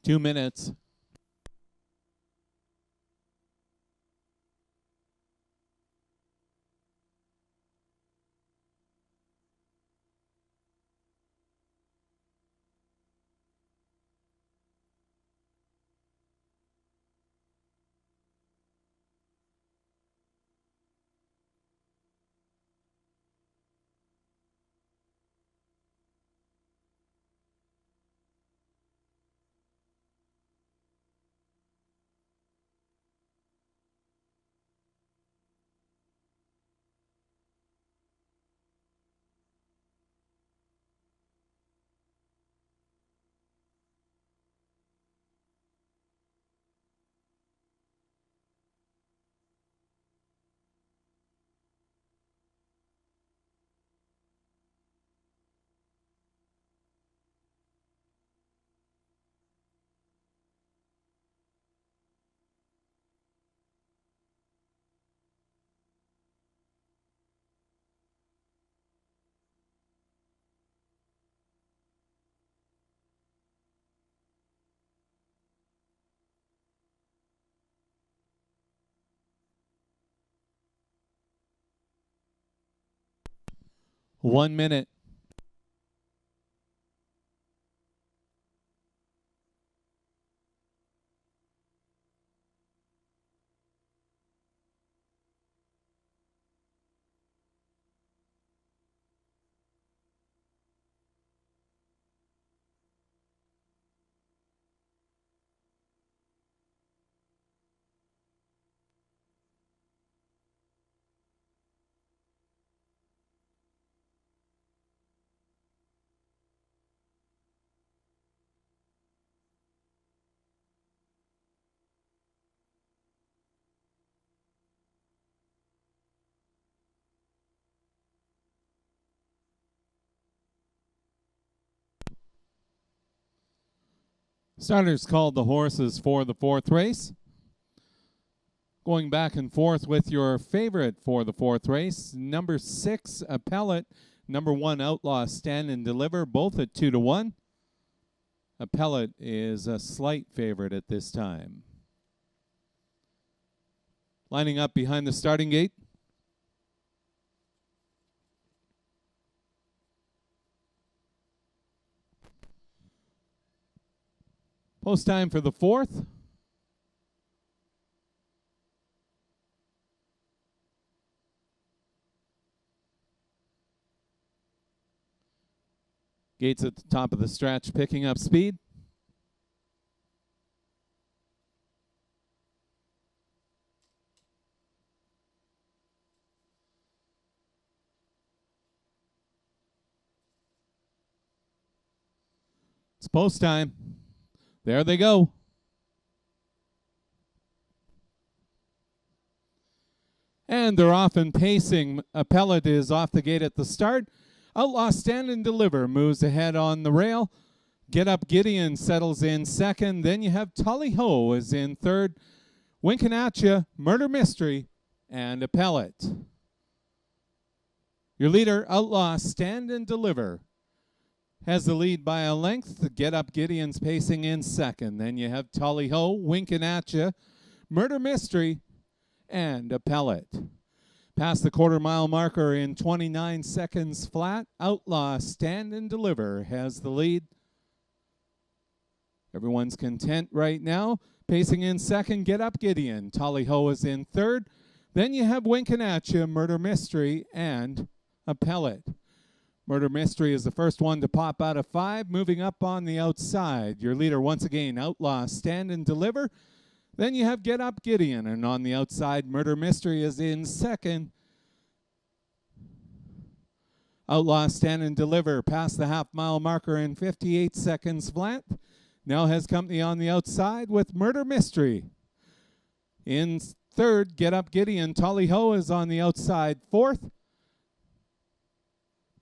Two minutes. One minute. Starters called the horses for the fourth race. Going back and forth with your favorite for the fourth race. Number 6, Appellate. Number 1, Outlaw, Stand and Deliver, both at 2-1. Appellate is a slight favorite at this time. Lining up behind the starting gate. Post time for the fourth. Gates at the top of the stretch, picking up speed. It's post time. There they go. And they're off and pacing. Appellate is off the gate at the start. Outlaw Stand and Deliver moves ahead on the rail. Get Up Gideon settles in second. Then you have Tully Ho is in third. Winking at Ya, Murder Mystery, and Appellate. Your leader, Outlaw Stand and Deliver, has the lead by a length. Get Up Gideon's pacing in second. Then you have Tully Ho, Winking at Ya, Murder Mystery, and Appellate. Past the quarter-mile marker in 29 seconds flat. Outlaw Stand and Deliver has the lead. Everyone's content right now. Pacing in second, Get Up Gideon. Tully Ho is in third. Then you have Winking at Ya, Murder Mystery, and Appellate. Murder Mystery is the first one to pop out of 5, moving up on the outside. Your leader once again, Outlaw Stand and Deliver. Then you have Get Up Gideon, and on the outside, Murder Mystery is in second. Outlaw Stand and Deliver past the half-mile marker in 58 seconds flat. Now has company on the outside with Murder Mystery. In third, Get Up Gideon. Tully Ho is on the outside, fourth.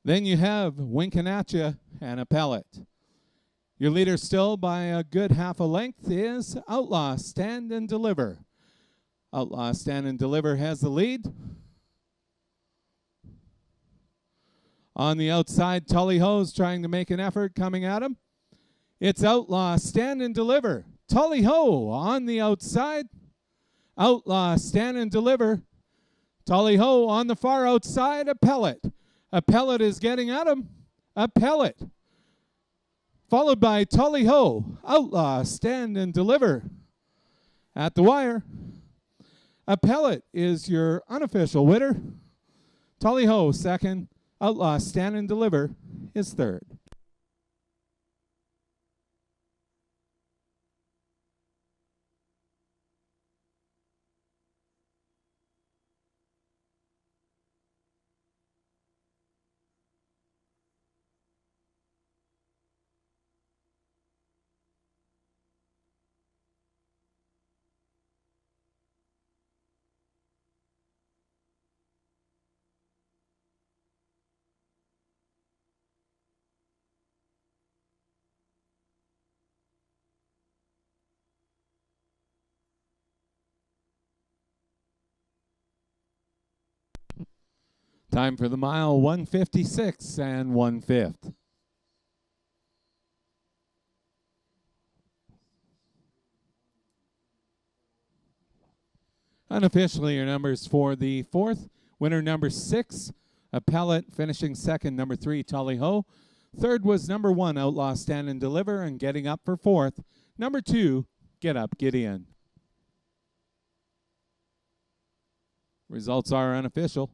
Then you have Winking at Ya and Appellate. Your leader still by a good half a length is Outlaw Stand and Deliver. Outlaw Stand and Deliver has the lead. On the outside, Tully Ho's trying to make an effort coming at him. It's Outlaw Stand and Deliver. Tully Ho on the outside. Outlaw Stand and Deliver. Tully Ho on the far outside. Appellate. Appellate is getting at him. Appellate. Followed by Tully Ho. Outlaw Stand and Deliver. At the wire. Appellate is your unofficial winner. Tully Ho second. Outlaw Stand and Deliver is third. Time for the mile, 1:56 and 1/5. Unofficially, your numbers for the fourth. Winner number 6, Appellate, finishing second, number 3, Tully Ho. Third was number 1, Outlaw Stand and Deliver, and getting up for fourth, number 2, Get Up Gideon. Results are unofficial.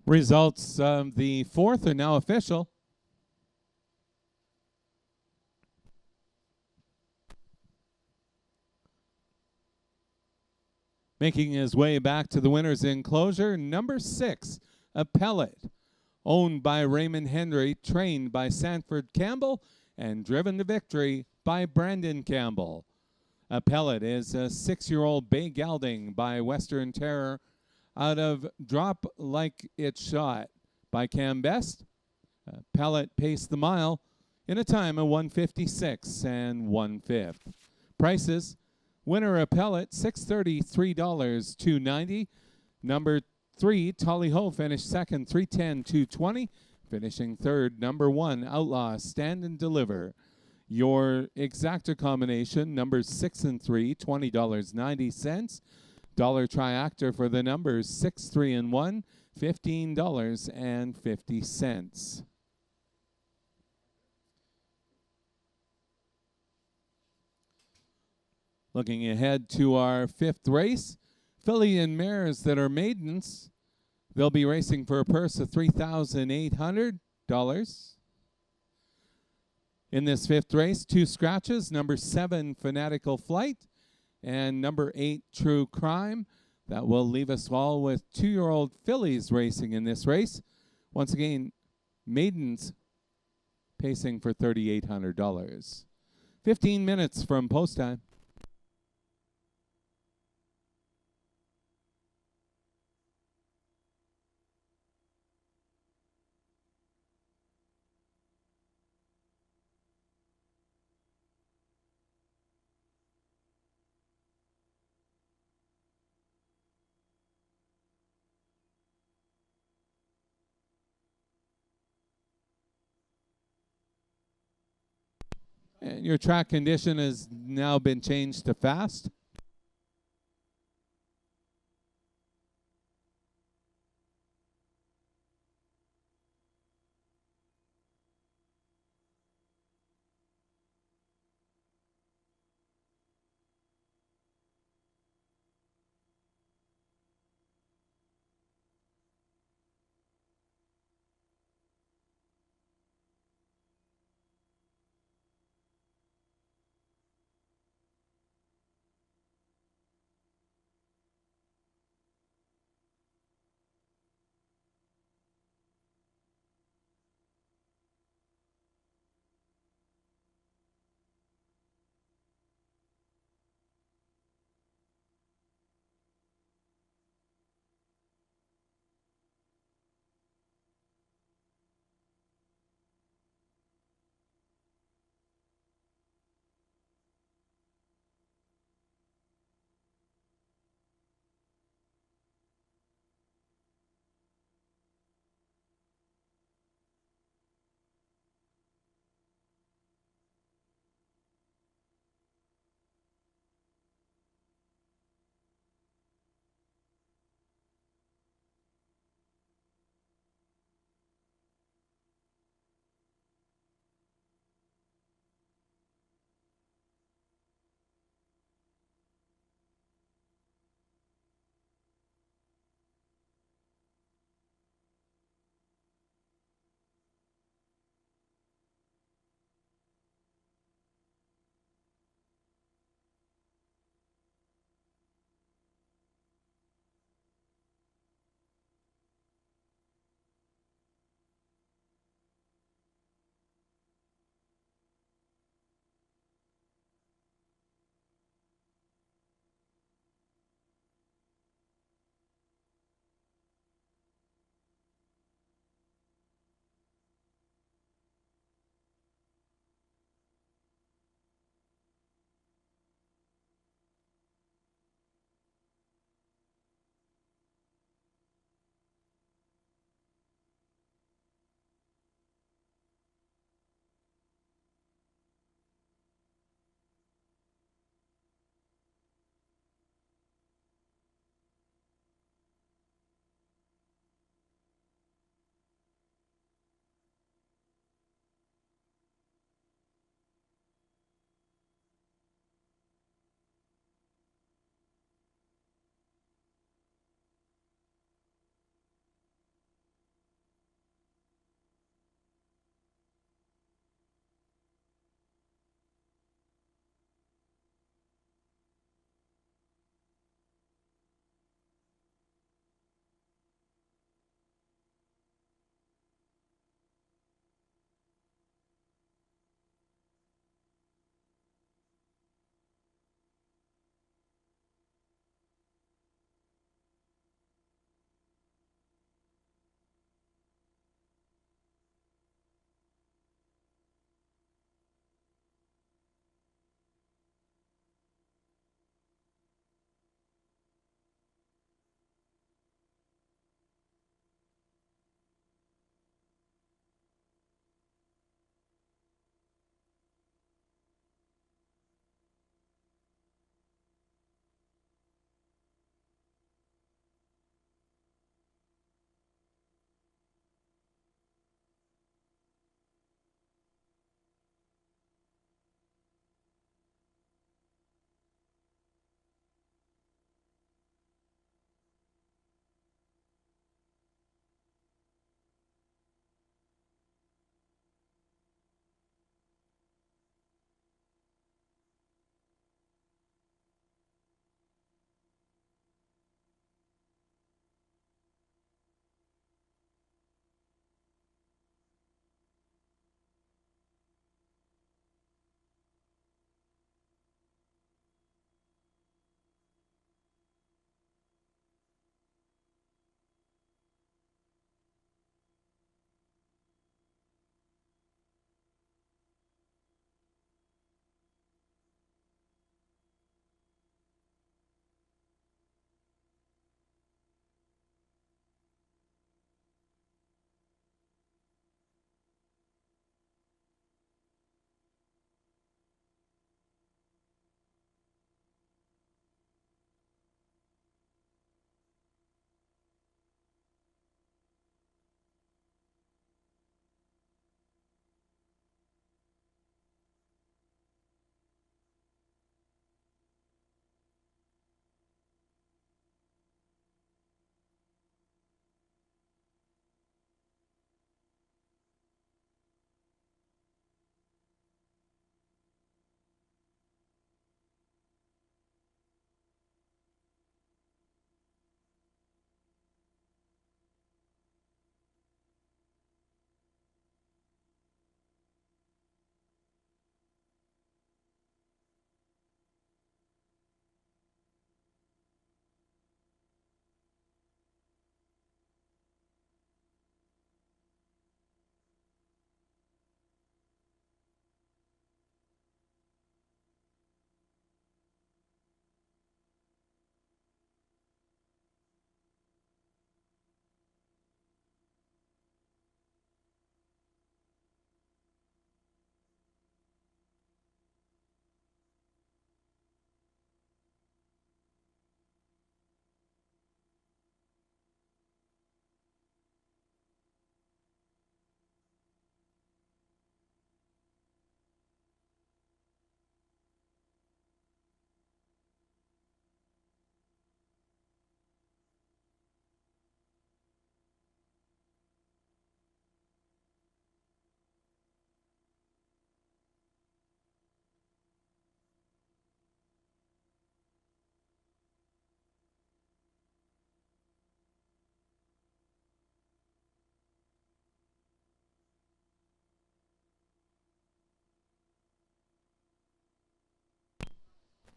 Results of the fourth are now official. Making his way back to the winner's enclosure, number 6, Appellate, owned by Raymond Henry, trained by Sanford Campbell, and driven to victory by Brandon Campbell. Appellate is a 6-year-old bay gelding by Western Terror out of Drop Like It Shot by Cam Best. Appellate paced the mile in a time of 1:56 and 1/5. Prices: winner Appellate, $633, $290. Number 3, Tully Ho, finished second, $310, $220. Finishing third, number 1, Outlaw, Stand and Deliver. Your exacta combination, numbers 6 and 3, $20.90. Dollar triactor for the numbers 6, 3, and 1, $15.50. Looking ahead to our 5th race, filly and mares that are maidens. They'll be racing for a purse of $3,800. In this 5th race, 2 scratches, number 7, Fanatical Flight, and number 8, True Crime. That will leave us all with 2-year-old fillies racing in this race. Once again, maidens pacing for $3,800. 15 minutes from post time. And your track condition has now been changed to fast.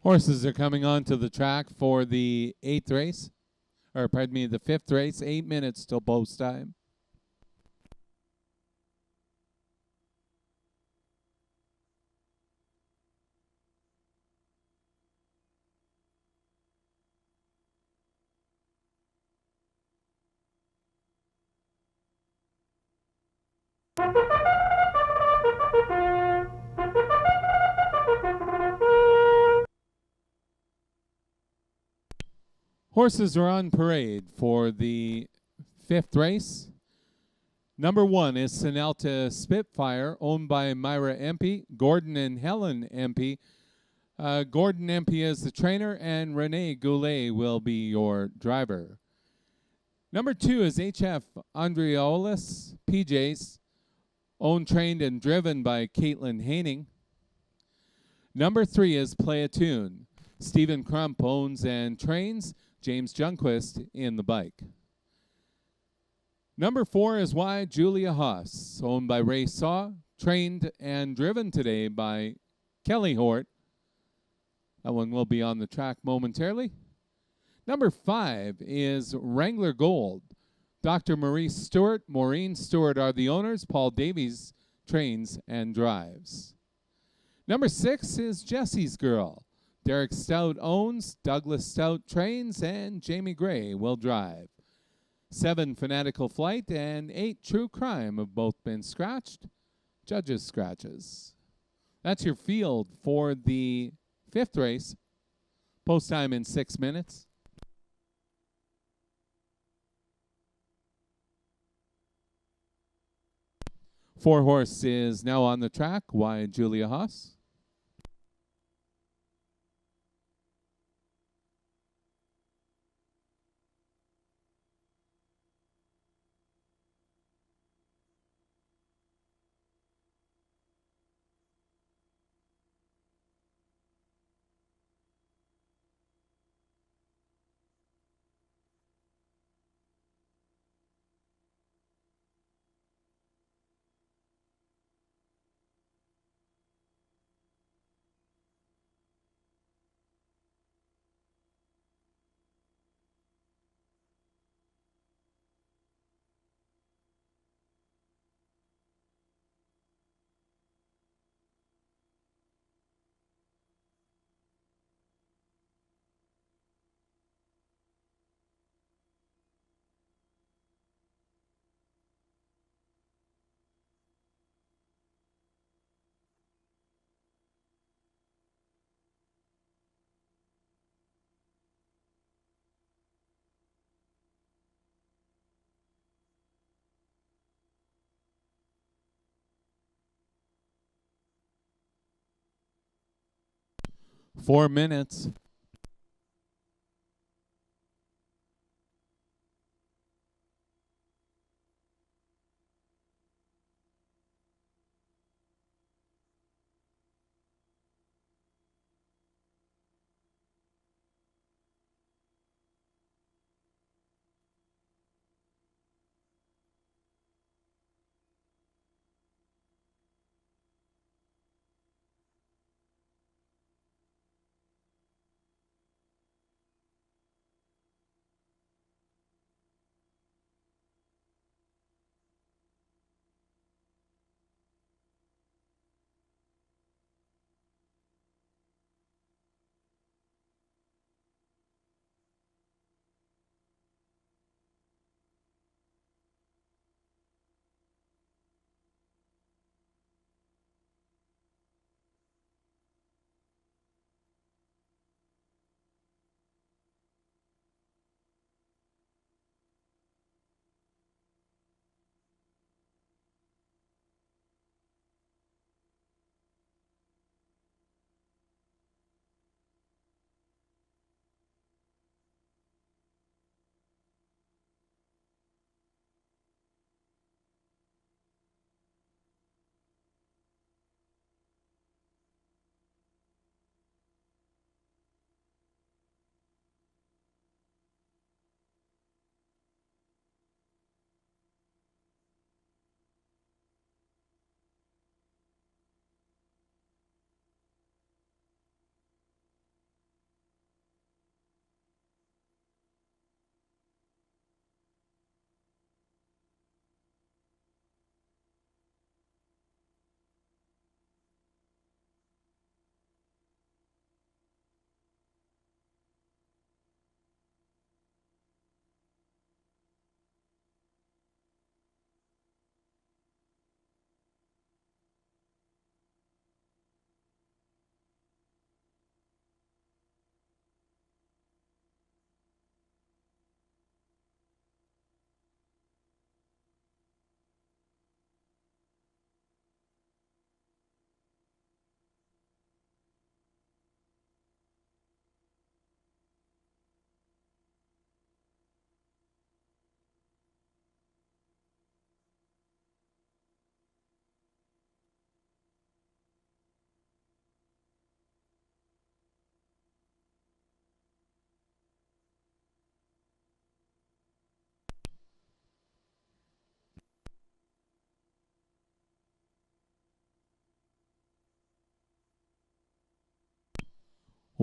Horses are coming onto the track for the the fifth race. 8 minutes till post time. Horses are on parade for the fifth race. Number 1 is Sinalta Spitfire, owned by Myra Empey, Gordon and Helen Empey. Gordon Empey is the trainer, and Renee Goulet will be your driver. Number 2 is HF Andreolis PJs, owned, trained, and driven by Caitlin Haining. Number 3 is Play a Tune. Stephen Crump owns and trains James Junquist in the bike. Number 4 is Y Julia Haas, owned by Ray Saw, trained and driven today by Kelly Hort. That one will be on the track momentarily. Number 5 is Wrangler Gold. Dr. Maurice Stewart, Maureen Stewart are the owners. Paul Davies trains and drives. Number 6 is Jesse's Girl. Derek Stout owns, Douglas Stout trains, and Jamie Gray will drive. 7 Fanatical Flight and 8 True Crime have both been scratched. Judges' scratches. That's your field for the fifth race. Post time in 6 minutes. Four horse is now on the track. Y Julia Haas. Four minutes.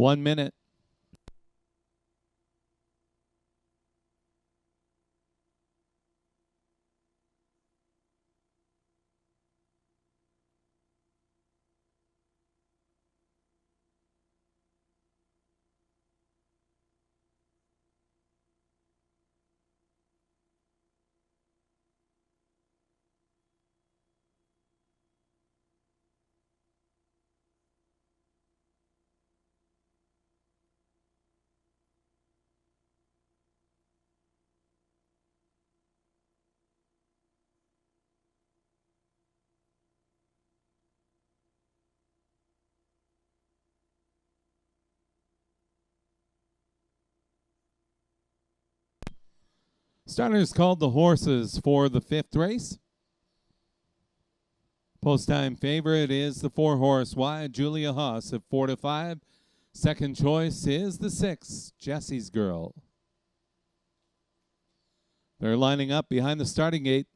1 minute. Starters called the horses for the 5th race. Post time favorite is the 4-horse Wide Julia Haas at 4-5. Second choice is the 6, Jesse's Girl. They're lining up behind the starting gate.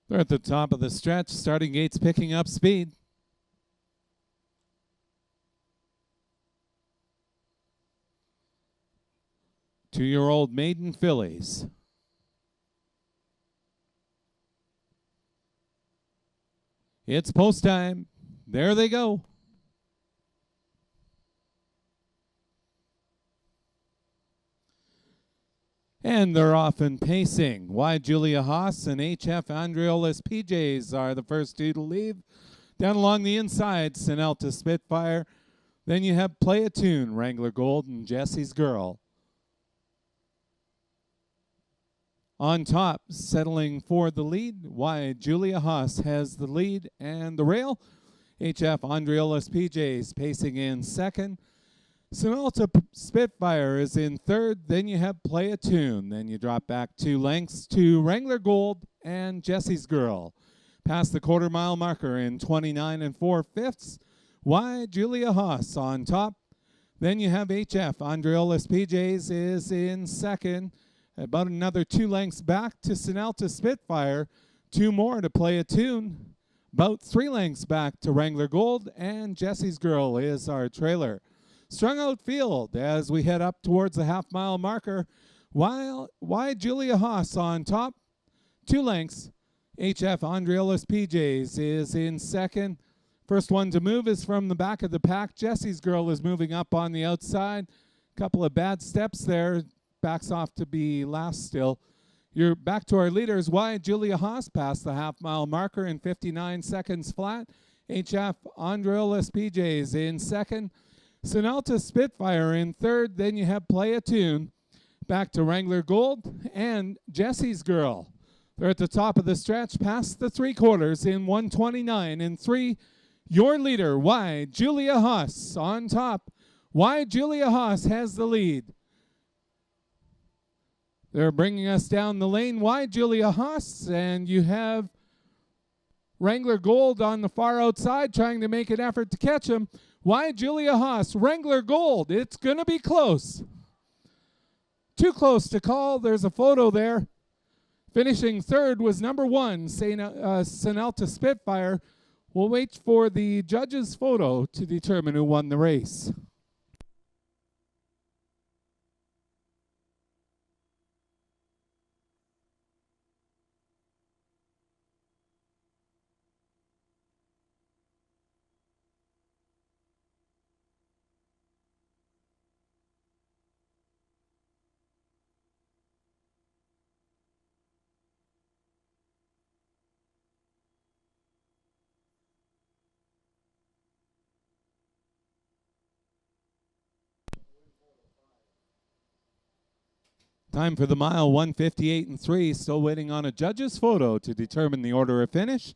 They're at the top of the stretch. Starting gate's picking up speed. Two-year-old maiden fillies. It's post time. There they go. And they're off and pacing. Wide Julia Haas and HF Andreolis PJs are the first two to leave. Down along the inside, Sinelta Spitfire. Then you have Play a Tune, Wrangler Gold, and Jesse's Girl. On top, settling for the lead, Wide Julia Haas has the lead and the rail. HF Andreolis PJs pacing in second. Sinelta Spitfire is in third. Then you have Play a Tune. Then you drop back 2 lengths to Wrangler Gold and Jesse's Girl. Past the quarter-mile marker in 29 4/5. Wide Julia Haas on top. Then you have HF Andreolis PJs is in second. About another 2 lengths back to Sinelta Spitfire. 2 more to Play a Tune. About 3 lengths back to Wrangler Gold, and Jesse's Girl is our trailer. Strung out field as we head up towards the half-mile marker. Wide Julia Haas on top, 2 lengths. HF Andreolis PJs is in second. First one to move is from the back of the pack. Jesse's Girl is moving up on the outside. Couple of bad steps there. Backs off to be last still. You're back to our leaders. Wide Julia Haas past the half-mile marker in 59 seconds flat. HF Andreolis PJs in second. Sinelta Spitfire in third. Then you have Play a Tune. Back to Wrangler Gold and Jesse's Girl. They're at the top of the stretch past the 3/4 in 1:29 and 3. Your leader, Wide Julia Haas on top. Wide Julia Haas has the lead. They're bringing us down the lane. Wide Julia Haas, and you have Wrangler Gold on the far outside trying to make an effort to catch him. Wide Julia Haas, Wrangler Gold. It's going to be close. Too close to call. There's a photo there. Finishing third was number 1, Sinelta Spitfire. We'll wait for the judge's photo to determine who won the race. Time for the mile, 1:58 and 3. Still waiting on a judge's photo to determine the order of finish.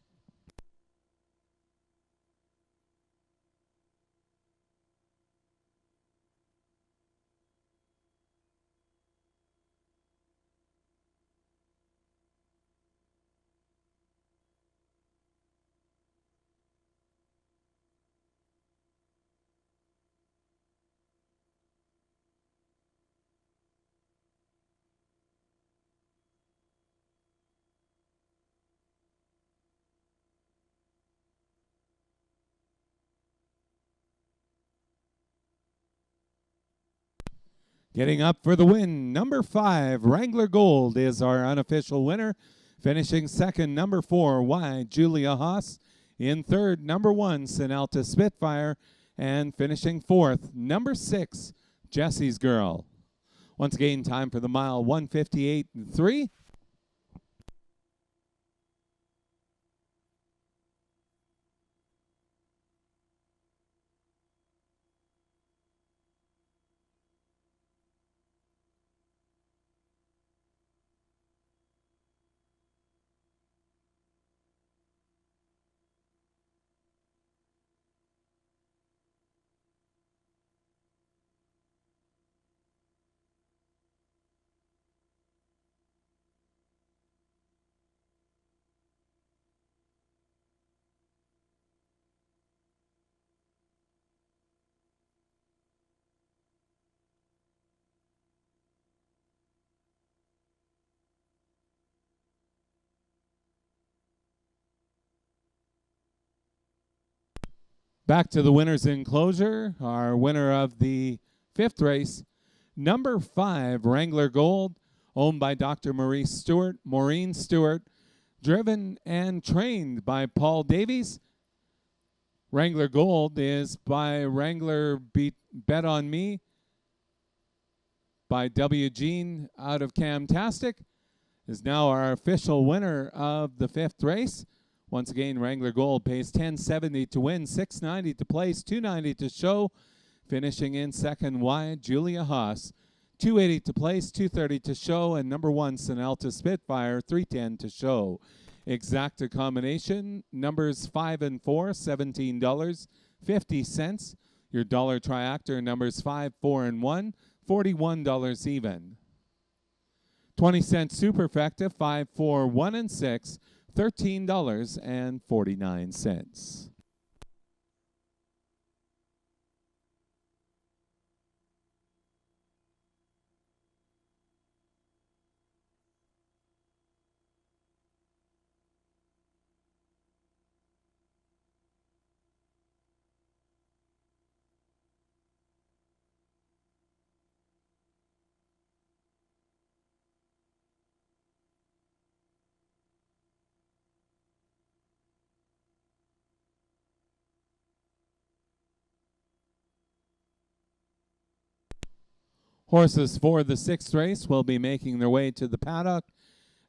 Getting up for the win, number 5, Wrangler Gold is our unofficial winner. Finishing second, number 4, Y, Julia Haas. In third, number 1, Sinalta Spitfire. And finishing fourth, number 6, Jesse's Girl. Once again, time for the mile, 1:58.3. Back to the winner's enclosure. Our winner of the 5th race, number 5, Wrangler Gold, owned by Dr. Maureen Stewart, driven and trained by Paul Davies. Wrangler Gold is by Wrangler Bet On Me by W. Gene out of Camtastic, is now our official winner of the 5th race. Once again, Wrangler Gold pays $10.70 to win, $6.90 to place, $2.90 to show. Finishing in second, Y, Julia Haas, $2.80 to place, $2.30 to show, and number 1, Sinalta Spitfire, $3.10 to show. Exacta combination, numbers 5 and 4, $17.50. Your dollar triactor, numbers 5, 4, and 1, $41 even. 20-cent superfecta, 5, 4, 1, and 6, $13.49. Horses for the 6th race will be making their way to the paddock.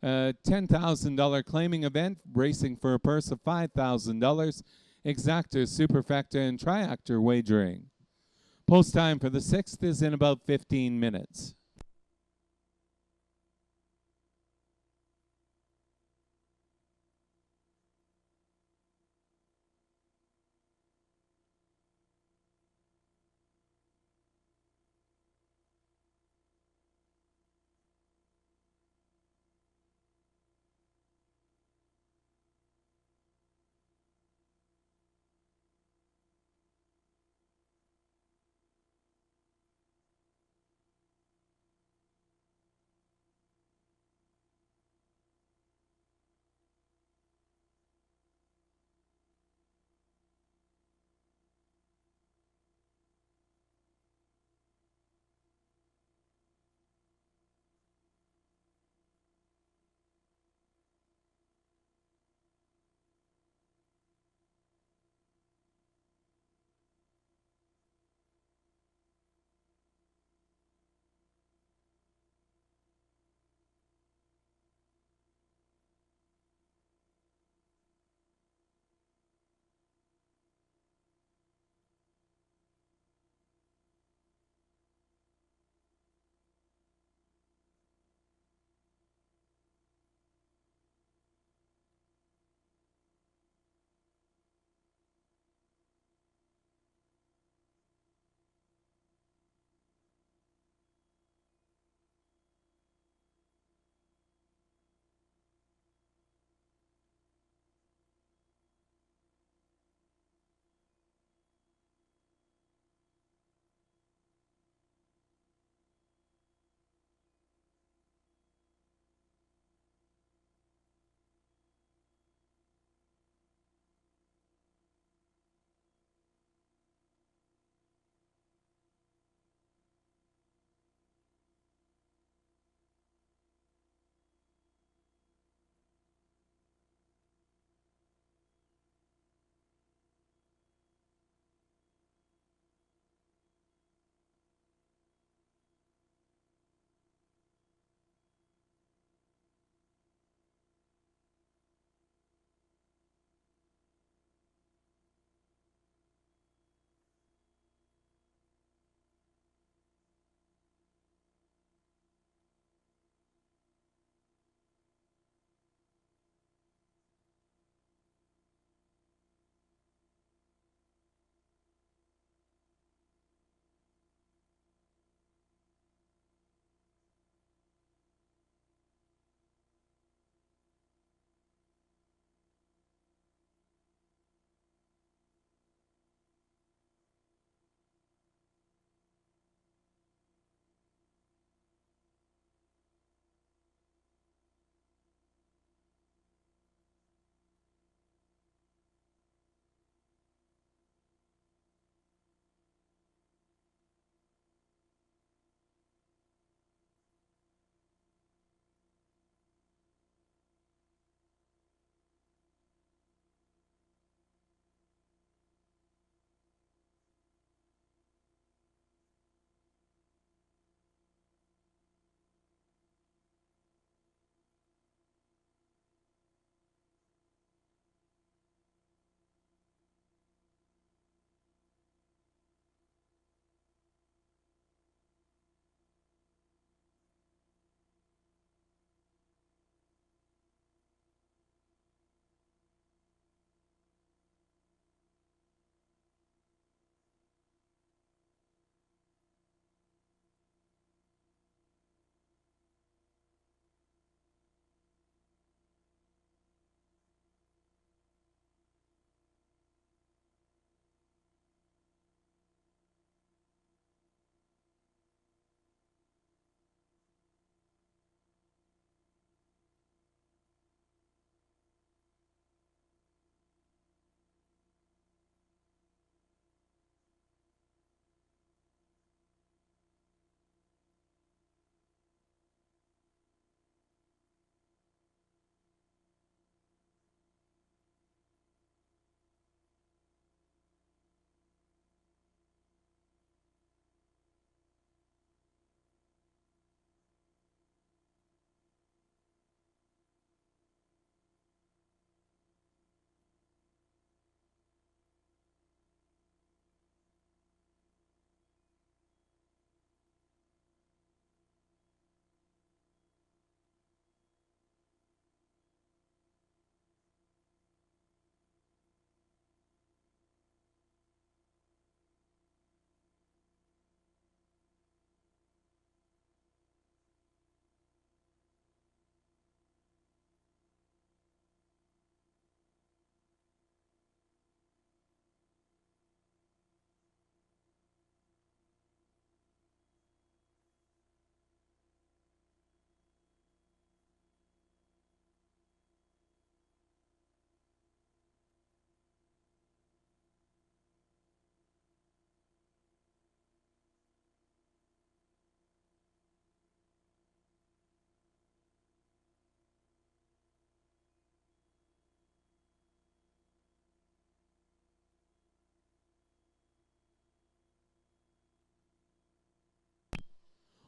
$10,000 claiming event, racing for a purse of $5,000. Exacta, superfecta, and triactor wagering. Post time for the 6th is in about 15 minutes.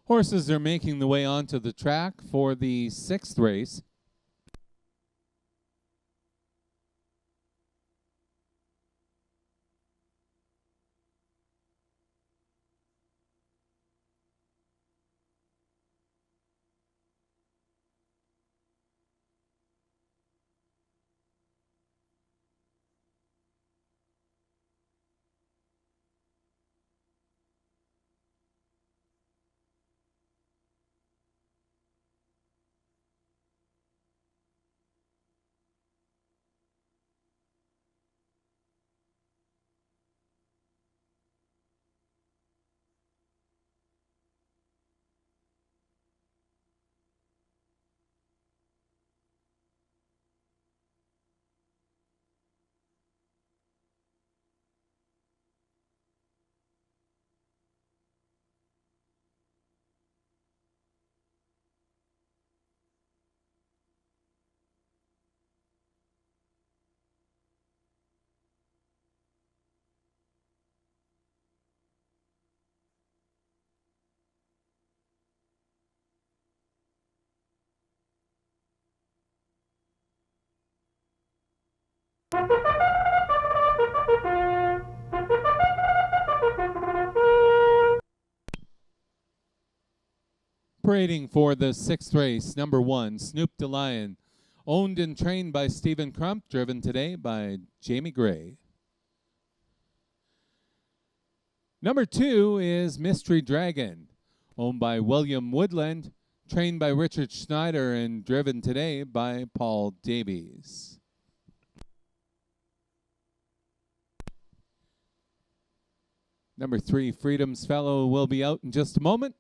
Horses are making the way onto the track for the 6th race. Parading for the 6th race, number 1, Snoop the Lion, owned and trained by Stephen Crump, driven today by Jamie Gray. Number 2 is Mystery Dragon, owned by William Woodland, trained by Richard Schneider, and driven today by Paul Davies. Number 3, Freedom's Fellow, will be out in just a moment.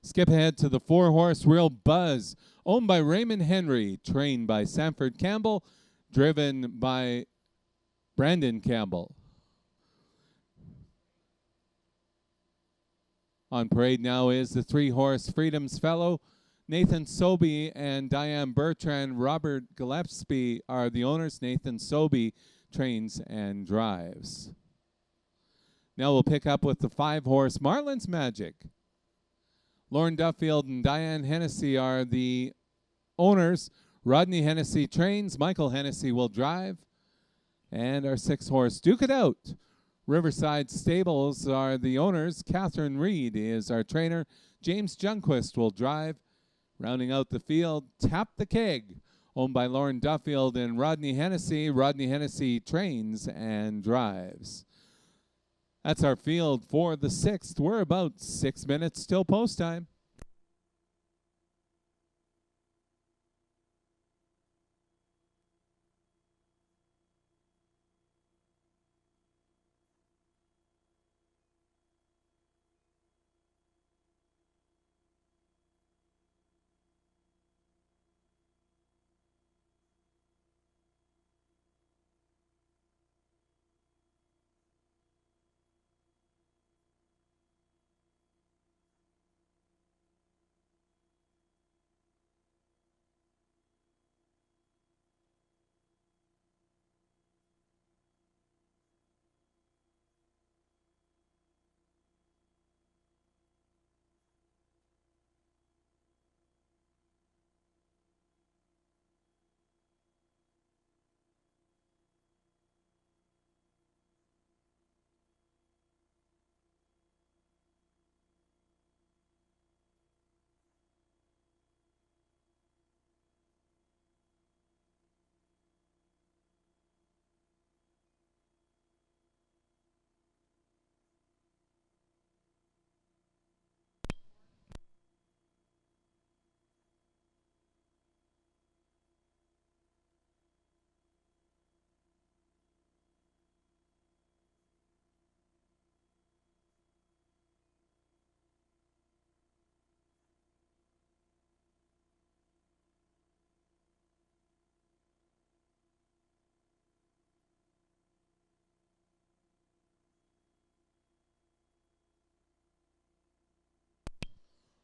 Skip ahead to the 4-horse Real Buzz, owned by Raymond Henry, trained by Sanford Campbell, driven by Brandon Campbell. On parade now is the 3-horse Freedom's Fellow. Nathan Sobey and Diane Bertrand. Robert Gillespie are the owners. Nathan Sobey trains and drives. Now we'll pick up with the 5-horse Marlin's Magic. Lauren Duffield and Diane Hennessy are the owners. Rodney Hennessy trains. Michael Hennessy will drive. And our 6-horse Duke It Out. Riverside Stables are the owners. Catherine Reed is our trainer. James Junquist will drive. Rounding out the field, Tap the Keg, owned by Lauren Duffield and Rodney Hennessy. Rodney Hennessy trains and drives. That's our field for the 6th. We're about 6 minutes till post time.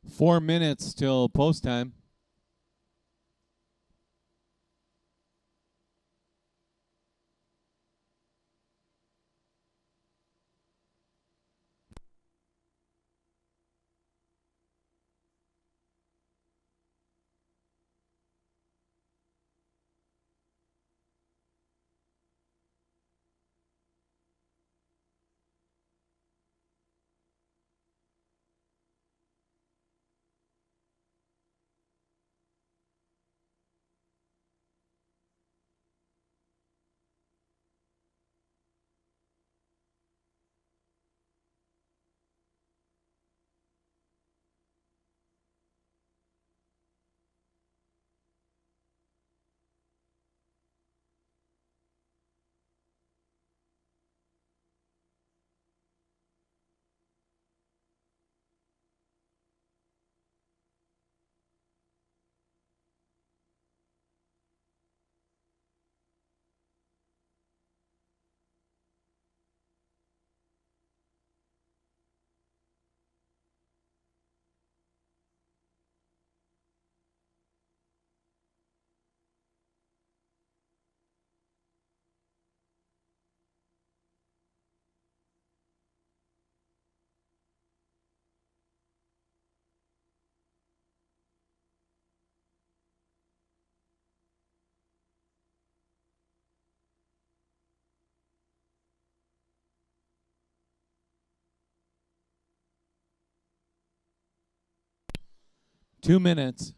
Four minutes till post time. 2 minutes.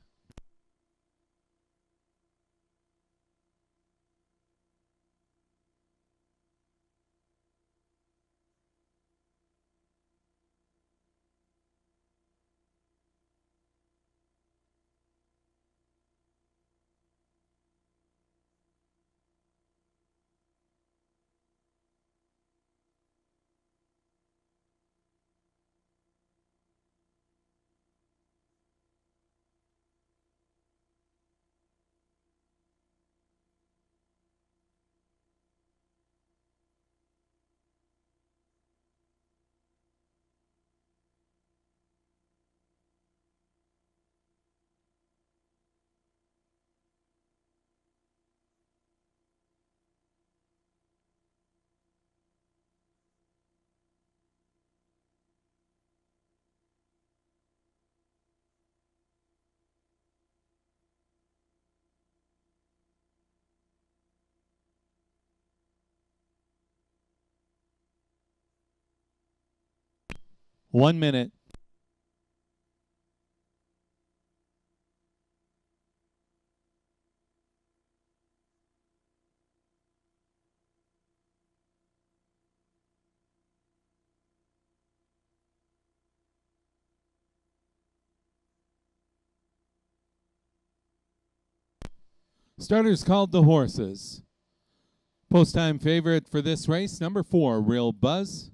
One minute. Starters called the horses. Post time favorite for this race, number 4, Real Buzz.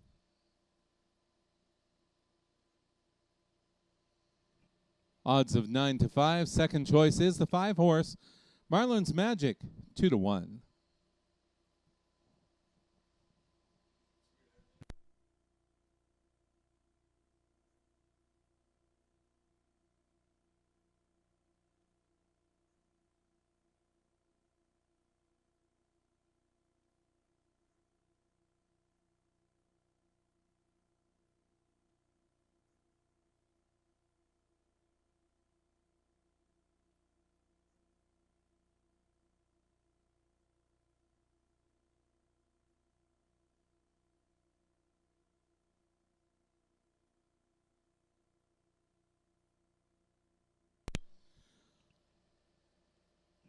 Odds of 9-5. Second choice is the 5 horse, Marlins Magic, 2-1.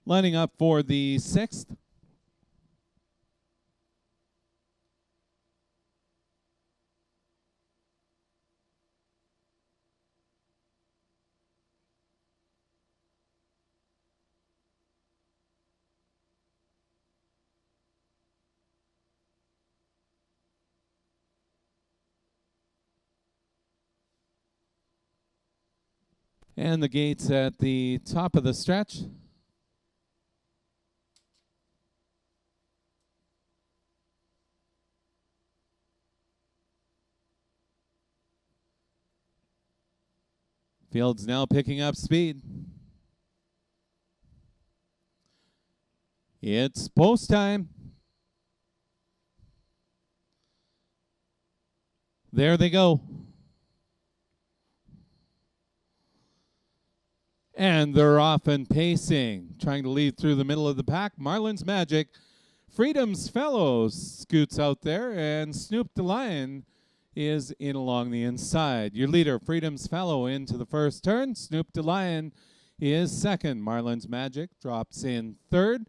Lining up for the 6th. And the gates at the top of the stretch. Field's now picking up speed. It's post time. There they go. And they're off and pacing, trying to lead through the middle of the pack. Marlins Magic, Freedom's Fellow scoots out there, and Snoop the Lion is in along the inside. Your leader, Freedom's Fellow, into the first turn. Snoop the Lion is second. Marlins Magic drops in third.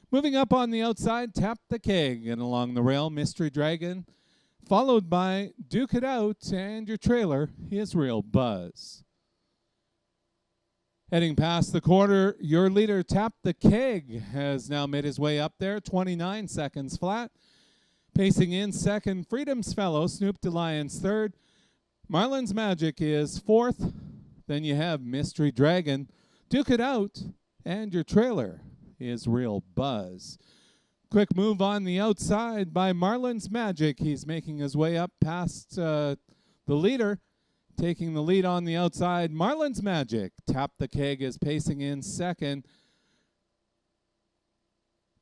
Moving up on the outside, Tap the Keg, and along the rail, Mystery Dragon, followed by Duke It Out, and your trailer is Real Buzz. Heading past the quarter, your leader, Tap the Keg, has now made his way up there, 29 seconds flat. Pacing in second, Freedom's Fellow, Snoop the Lion's third. Marlins Magic is fourth. Then you have Mystery Dragon, Duke It Out, and your trailer is Real Buzz. Quick move on the outside by Marlins Magic. He's making his way up past the leader. Taking the lead on the outside, Marlins Magic. Tap the Keg is pacing in second.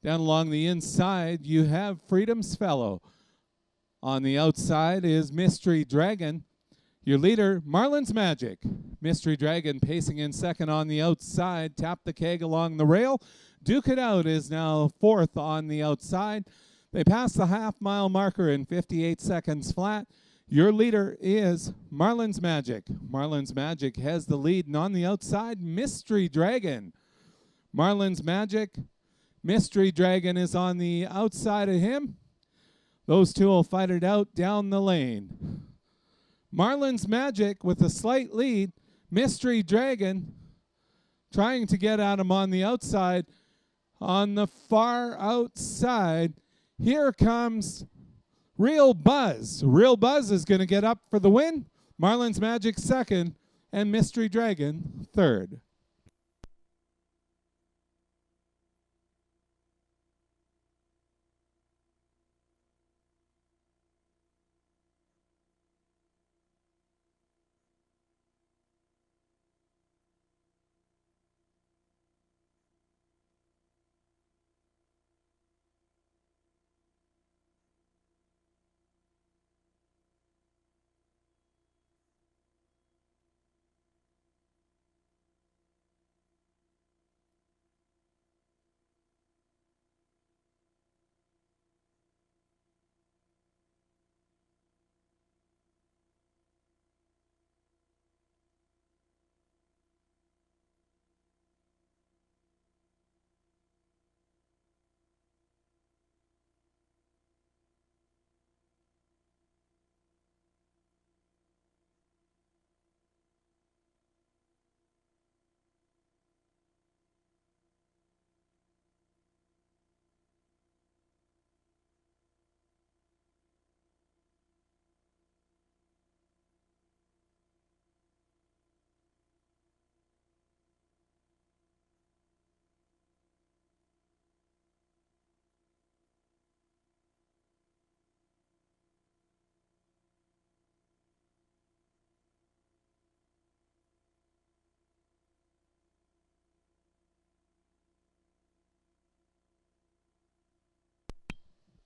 Down along the inside, you have Freedom's Fellow. On the outside is Mystery Dragon. Your leader, Marlins Magic. Mystery Dragon pacing in second on the outside. Tap the Keg along the rail. Duke It Out is now fourth on the outside. They pass the half-mile marker in 58 seconds flat. Your leader is Marlin's Magic. Marlin's Magic has the lead, and on the outside, Mystery Dragon. Marlin's Magic, Mystery Dragon is on the outside of him. Those two will fight it out down the lane. Marlin's Magic with a slight lead. Mystery Dragon trying to get at him on the outside. On the far outside, here comes Real Buzz. Real Buzz is going to get up for the win. Marlin's Magic second, and Mystery Dragon third.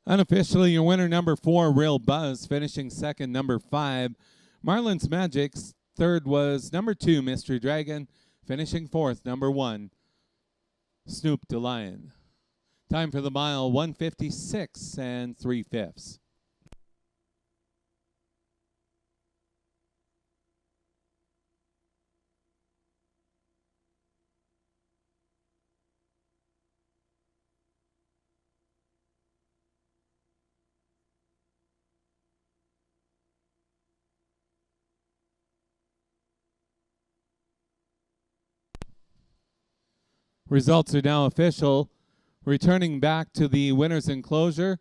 Unofficially, your winner, number 4, Real Buzz, finishing second, number 5, Marlin's Magic's. Third was number 2, Mystery Dragon, finishing fourth, number 1, Snoop the Lion. Time for the mile, 1:56 3/5. Results are now official. Returning back to the winner's enclosure,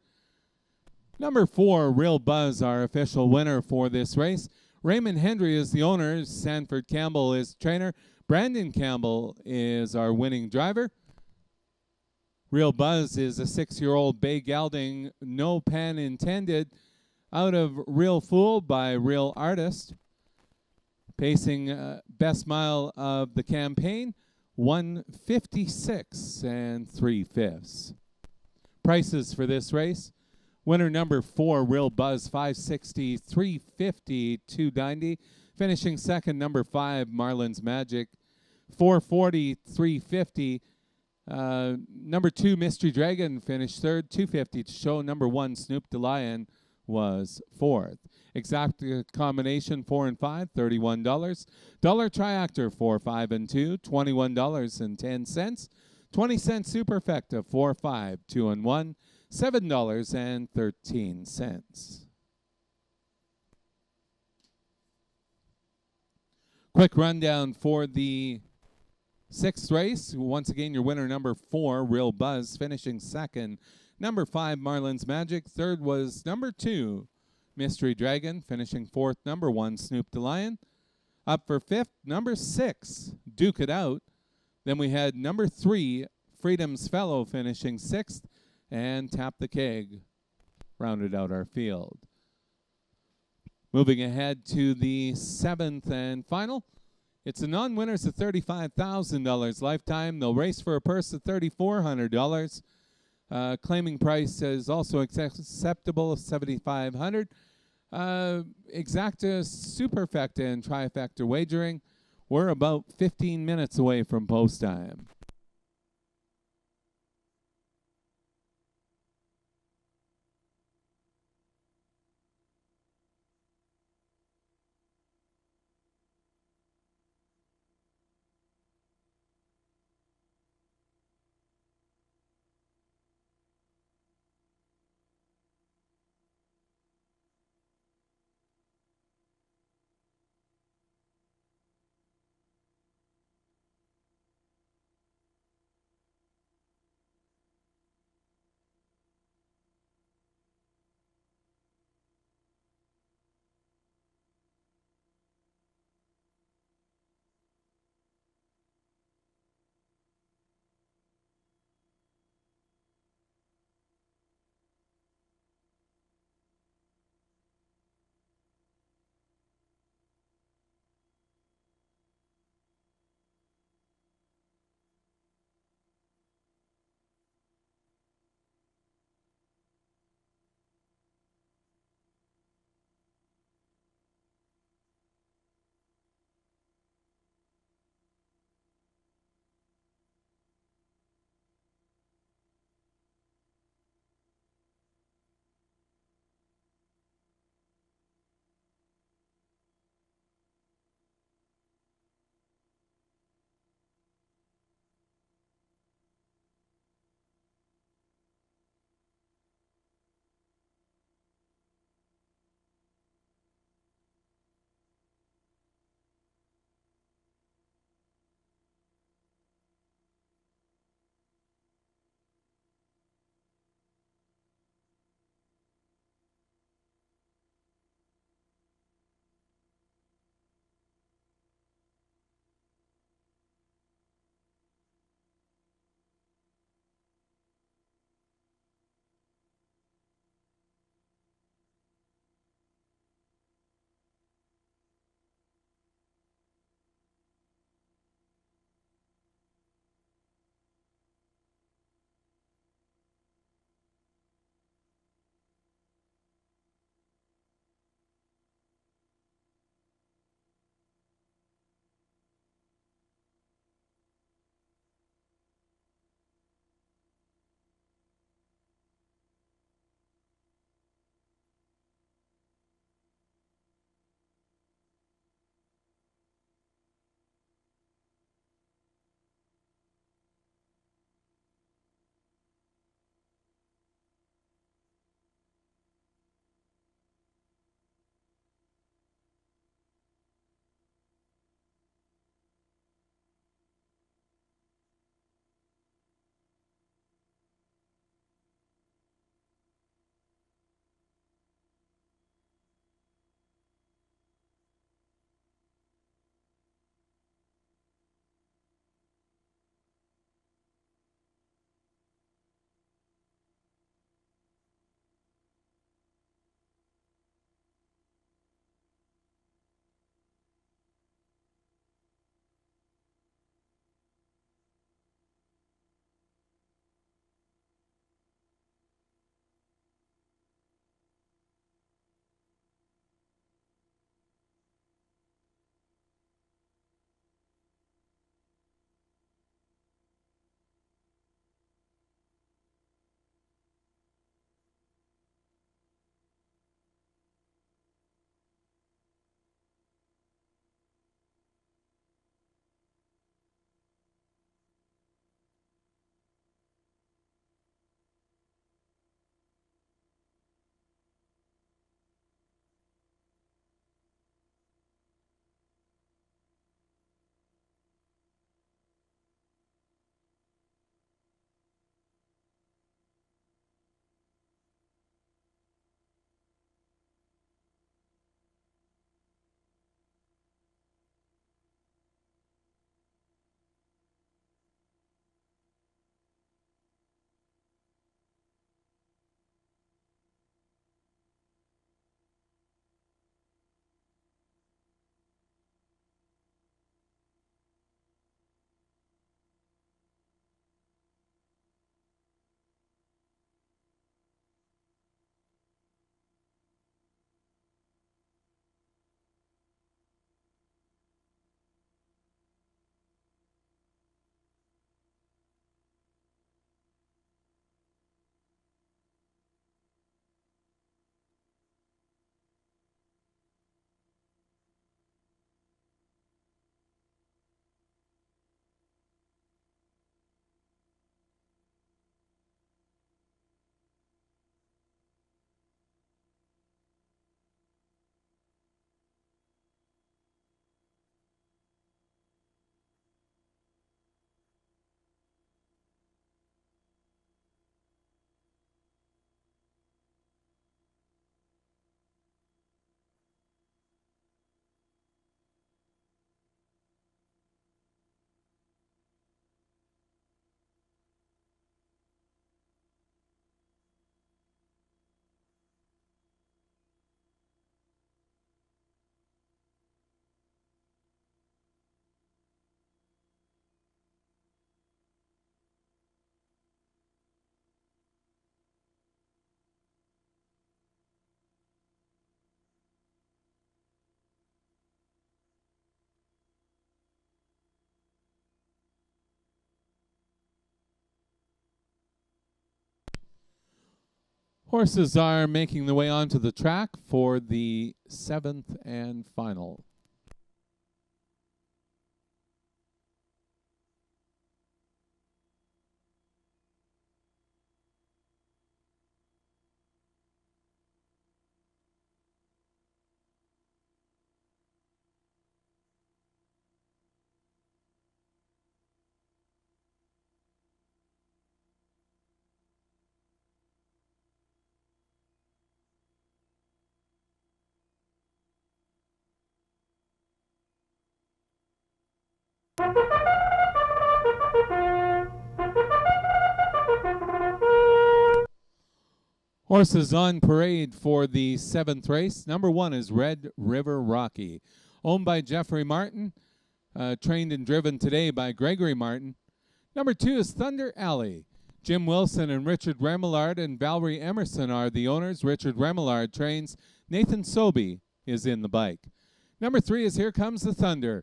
number 4, Real Buzz, our official winner for this race. Raymond Hendry is the owner. Sanford Campbell is trainer. Brandon Campbell is our winning driver. Real Buzz is a 6-year-old bay gelding, no pun intended, out of Real Fool by Real Artist. Pacing best mile of the campaign, 1:56 3/5. Prices for this race. Winner number 4, Real Buzz, $560, $350, $290. Finishing second, number 5, Marlin's Magic, $440, $350. Number 2, Mystery Dragon, finished third, $250 to show. Number 1, Snoop the Lion, was fourth. Exact combination 4 and 5, $31. Dollar Triactor 4, 5 and 2, $21.10. 20-cent Superfecta 4, 5, 2 and 1, $7.13. Quick rundown for the 6th race. Once again, your winner number 4, Real Buzz, finishing second. Number 5, Marlin's Magic. Third was number 2, Mystery Dragon, finishing fourth. Number 1, Snoop the Lion. Up for fifth, number 6, Duke It Out. Then we had number 3, Freedom's Fellow, finishing sixth. And Tap the Keg rounded out our field. Moving ahead to the 7th and final. It's the non-winners of $35,000 lifetime. They'll race for a purse of $3,400. Claiming price is also acceptable, $7,500. Exacta, Superfecta, and Trifecta wagering. We're about 15 minutes away from post time. Horses are making their way onto the track for the 7th and final. Horses on parade for the 7th race. Number 1 is Red River Rocky, owned by Jeffrey Martin, trained and driven today by Gregory Martin. Number 2 is Thunder Alley. Jim Wilson and Richard Remillard and Valerie Emerson are the owners. Richard Remillard trains. Nathan Sobey is in the bike. Number 3 is Here Comes the Thunder.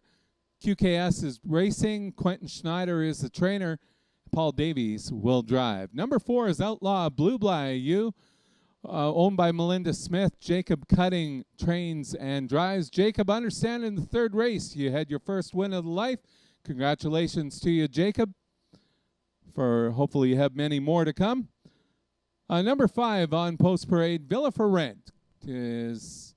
QKS is racing. Quentin Schneider is the trainer. Paul Davies will drive. Number 4 is Outlaw Blue Bayou, owned by Melinda Smith. Jacob Cutting trains and drives. Jacob, understand in the 3rd race you had your first win of life. Congratulations to you, Jacob. For hopefully you have many more to come. Number 5 on post parade, Villa for Rent, is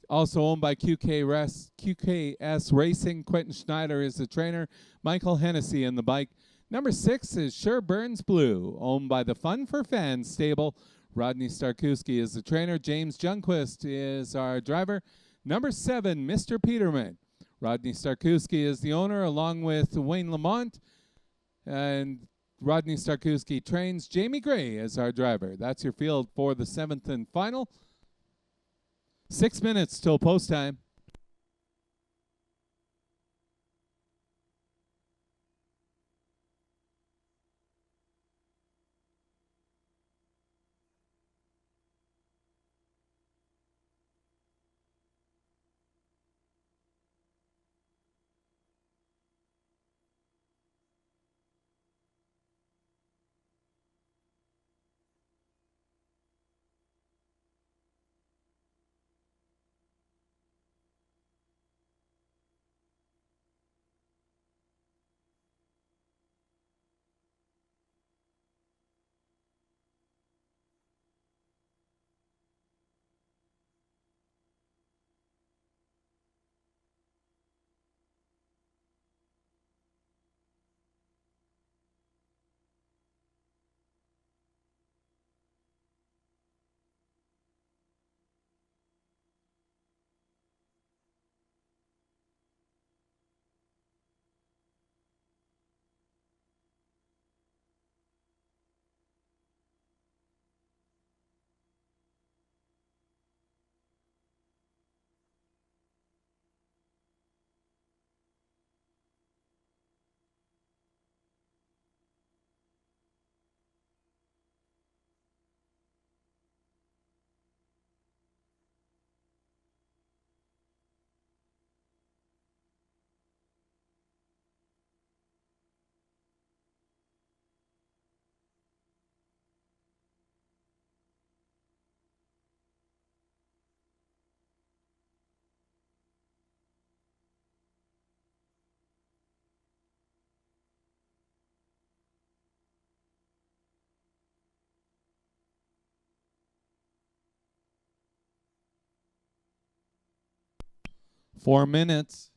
also owned by QKS Racing. Quentin Schneider is the trainer. Michael Hennessy in the bike. Number 6 is Sure Burns Blue, owned by the Fun for Fans stable. Rodney Starkowski is the trainer. James Junquist is our driver. Number 7, Mr. Peterman. Rodney Starkowski is the owner, along with Wayne Lamont. And Rodney Starkowski trains. Jamie Gray as our driver. That's your field for the 7th and final. 6 minutes till post time. Four minutes.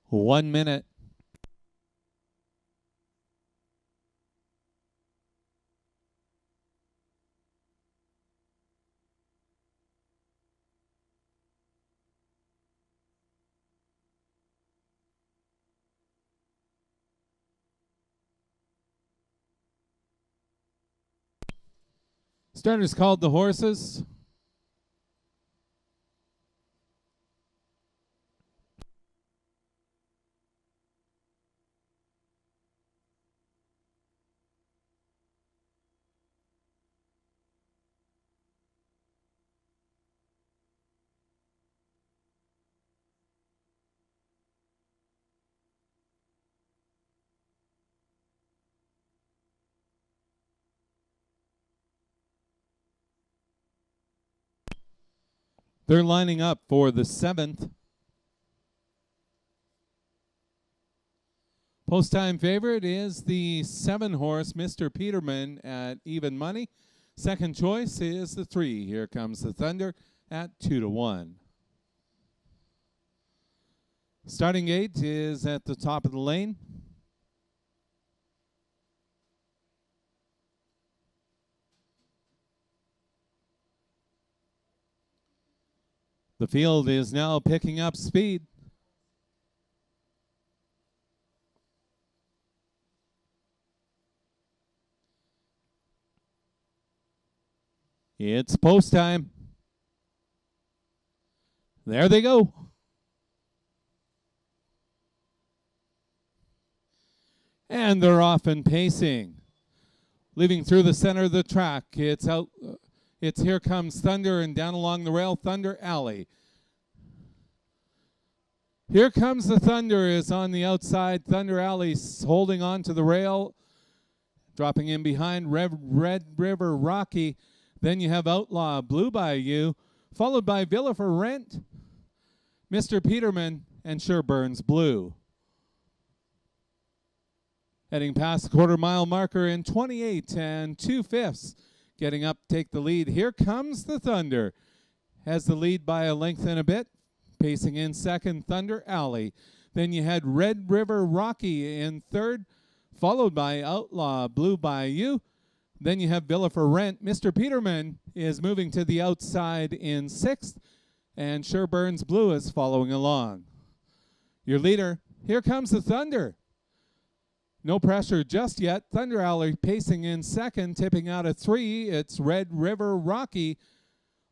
1 minute. Starters called the horses. They're lining up for the 7th. Post-time favorite is the 7-horse, Mr. Peterman, at even money. Second choice is the 3. Here Comes the Thunder at 2-1. Starting gate is at the top of the lane. The field is now picking up speed. It's post time. There they go. And they're off and pacing. Leaving through the center of the track. It's out. It's Here Comes Thunder, and down along the rail, Thunder Alley. Here Comes the Thunder is on the outside. Thunder Alley holding on to the rail. Dropping in behind Red River Rocky. Then you have Outlaw Blue Bayou, followed by Villa for Rent, Mr. Peterman, and Sherburne's Blue. Heading past the quarter-mile marker in 28 2/5. Getting up, take the lead. Here Comes the Thunder. Has the lead by a length and a bit. Pacing in second, Thunder Alley. Then you had Red River Rocky in third, followed by Outlaw Blue Bayou. Then you have Villa for Rent. Mr. Peterman is moving to the outside in sixth, and Sherburne's Blue is following along. Your leader, Here Comes the Thunder. No pressure just yet. Thunder Alley pacing in second, tipping out at 3. It's Red River Rocky.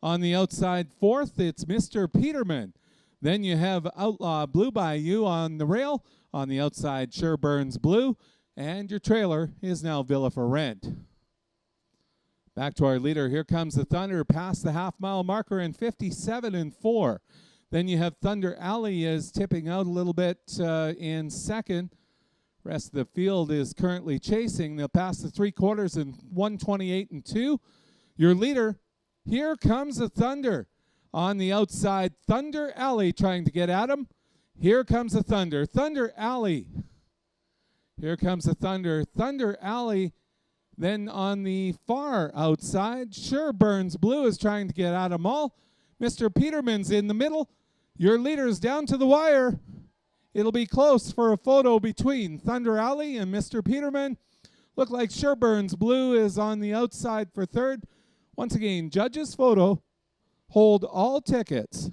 On the outside fourth, it's Mr. Peterman. Then you have Outlaw Blue Bayou on the rail. On the outside, Sherburne's Blue. And your trailer is now Villa for Rent. Back to our leader. Here Comes the Thunder past the half-mile marker in 57 4. Then you have Thunder Alley is tipping out a little bit in second. Rest of the field is currently chasing. They'll pass the 3/4 in 128 2. Your leader, Here Comes the Thunder. On the outside, Thunder Alley trying to get at him. Here Comes the Thunder. Thunder Alley. Here Comes the Thunder. Thunder Alley. Then on the far outside, Sherburne's Blue is trying to get at them all. Mr. Peterman's in the middle. Your leader's down to the wire. It'll be close for a photo between Thunder Alley and Mr. Peterman. Look like Sherburne's Blue is on the outside for third. Once again, judges' photo. Hold all tickets.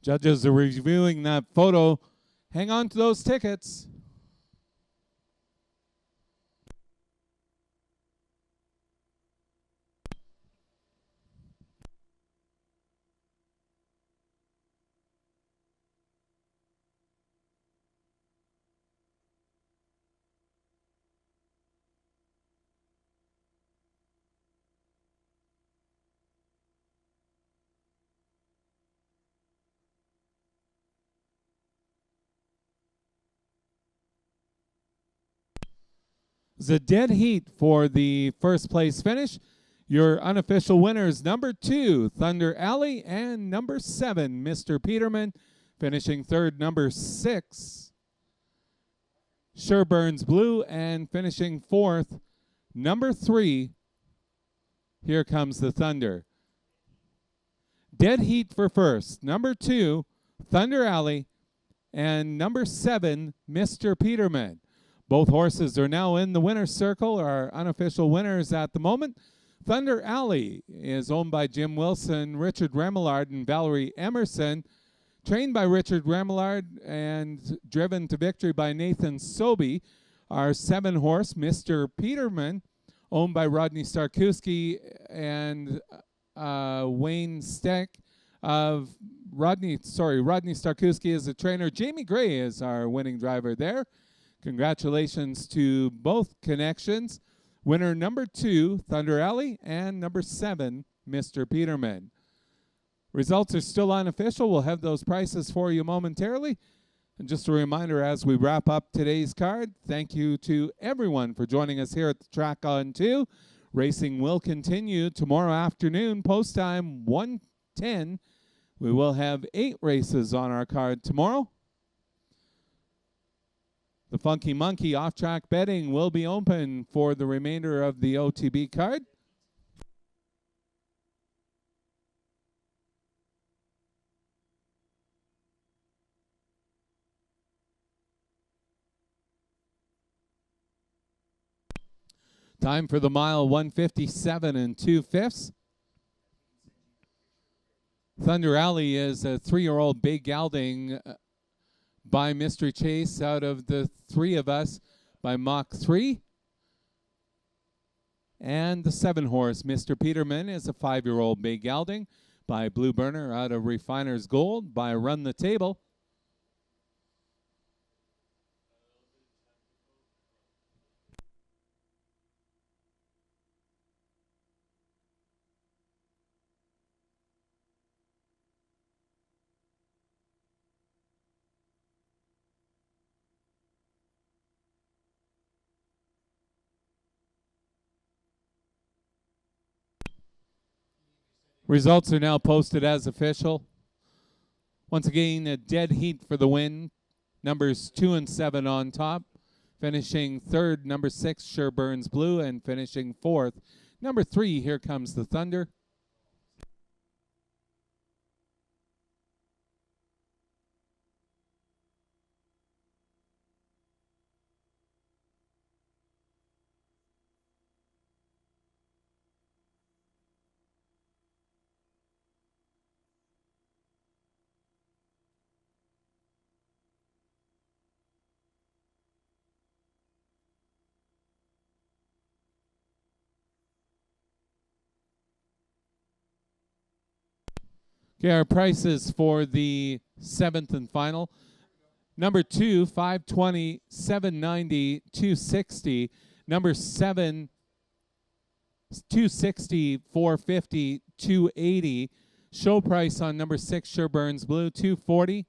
Judges are reviewing that photo. Hang on to those tickets. The dead heat for the first place finish. Your unofficial winners, number 2, Thunder Alley, and number 7, Mr. Peterman. Finishing third, number 6, Sherburne's Blue, and finishing fourth, number 3, Here Comes the Thunder. Dead heat for first, number 2, Thunder Alley, and number 7, Mr. Peterman. Both horses are now in the winner's circle, our unofficial winners at the moment. Thunder Alley is owned by Jim Wilson, Richard Remillard, and Valerie Emerson. Trained by Richard Remillard and driven to victory by Nathan Sobey. Our 7-horse, Mr. Peterman, owned by Rodney Starkowski and Wayne Steck. Rodney Starkowski is the trainer. Jamie Gray is our winning driver there. Congratulations to both connections. Winner number 2, Thunder Alley, and number 7, Mr. Peterman. Results are still unofficial. We'll have those prices for you momentarily. And just a reminder as we wrap up today's card, thank you to everyone for joining us here at the Track on 2. Racing will continue tomorrow afternoon, post time 1:10. We will have 8 races on our card tomorrow. The Funky Monkey off-track betting will be open for the remainder of the OTB card. Time for the mile, 1:57 and 2/5. Thunder Alley is a 3-year-old bay gelding by Mystery Chase out of the 3 of us by Mach 3. And the 7-horse, Mr. Peterman, is a 5-year-old bay gelding by Blue Burner out of Refiner's Gold by Run the Table. Results are now posted as official. Once again, a dead heat for the win. Numbers 2 and 7 on top. Finishing third, number 6, Sherburne's Blue, and finishing fourth, number 3, Here Comes the Thunder. Okay, our prices for the 7th and final. Number 2, 520, 790, 260. Number 7, 260, 450, 280. Show price on number 6, Sherburne's Blue, 240.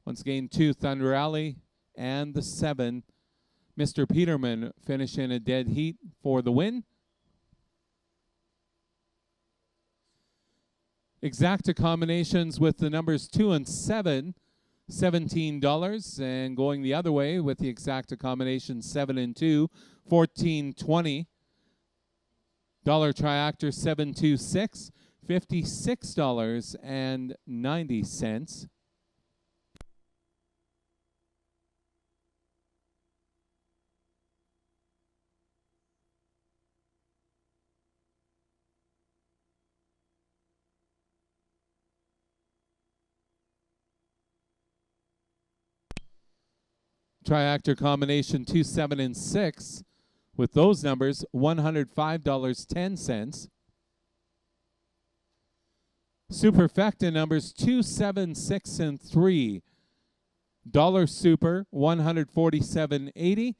Once again, 2, Thunder Alley, and the 7, Mr. Peterman, finish in a dead heat for the win. Exacta combinations with the numbers 2 and 7, $17. And going the other way with the exacta combination 7 and 2, $14.20. Dollar triactor 726, $56.90. Triactor combination 2, 7, and 6. With those numbers, $105.10. Superfecta numbers 2, 7, 6, and 3. Dollar Super, $147.80.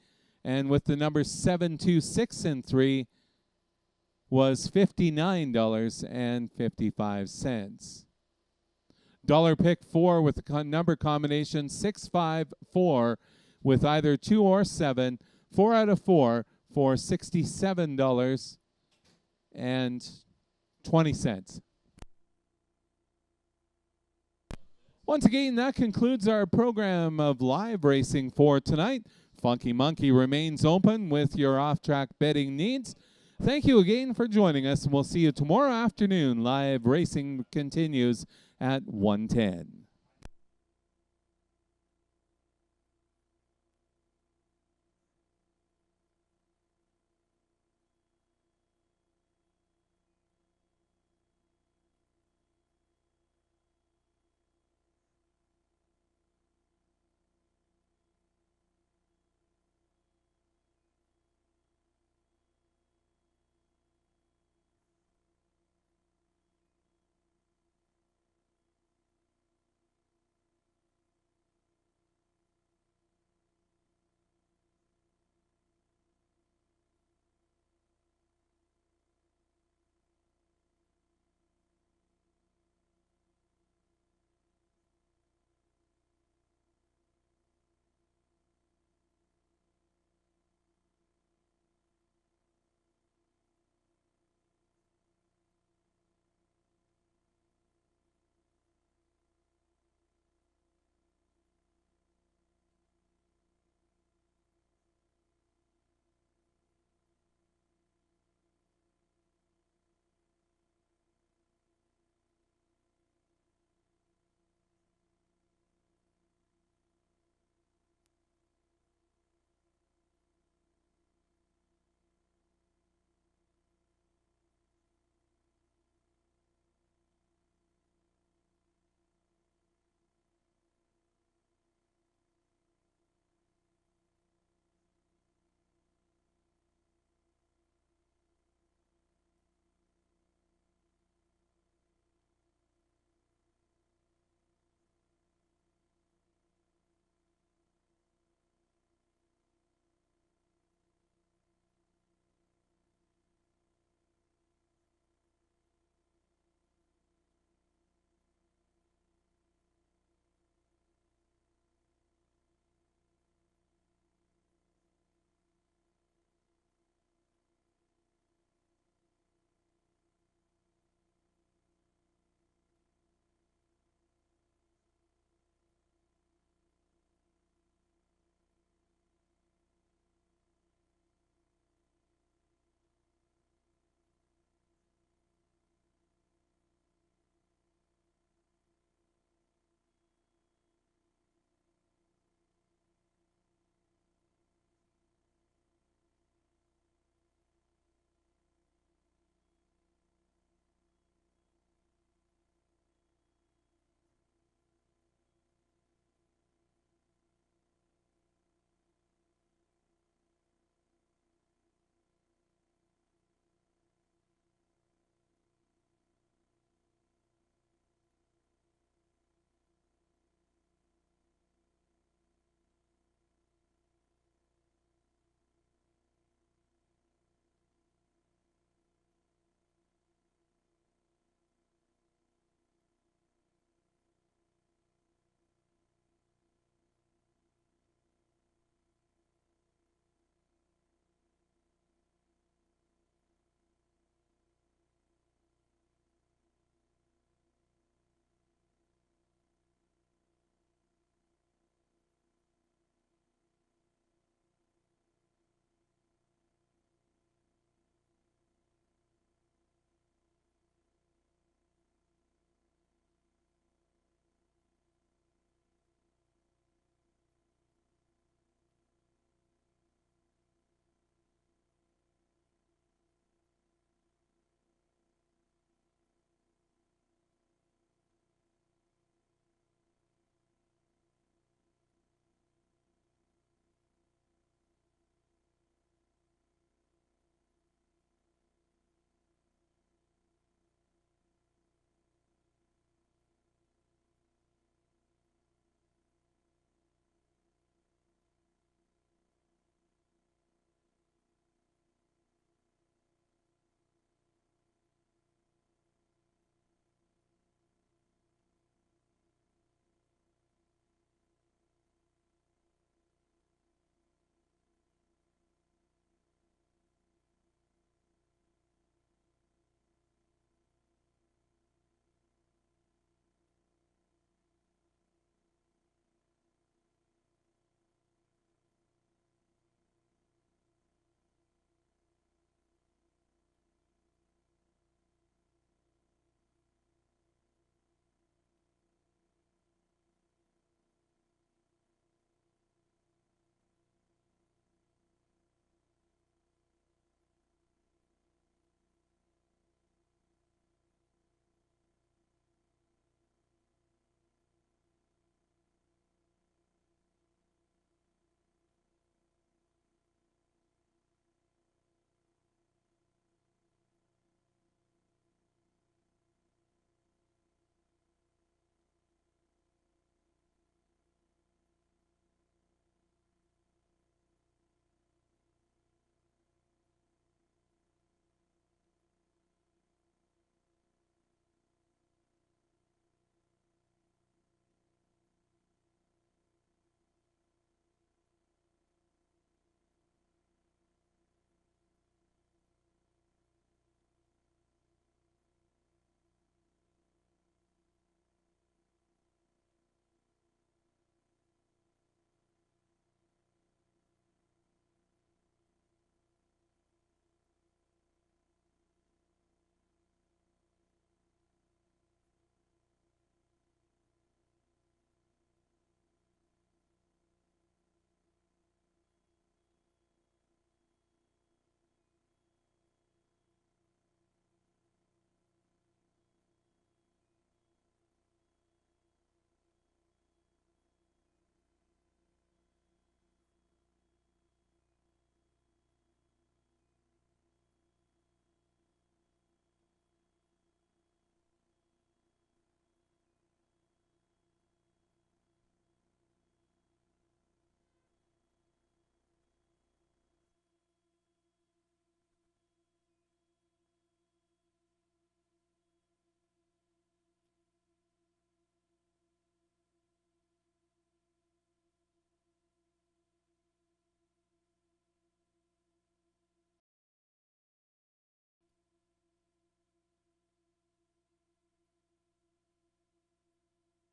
And with the numbers 7, 2, 6, and 3 was $59.55. Dollar Pick 4 with the number combination 6, 5, 4 with either 2 or 7. 4 out of 4 for $67.20. Once again, that concludes our program of live racing for tonight. Funky Monkey remains open with your off-track betting needs. Thank you again for joining us, and we'll see you tomorrow afternoon. Live racing continues at 1:10.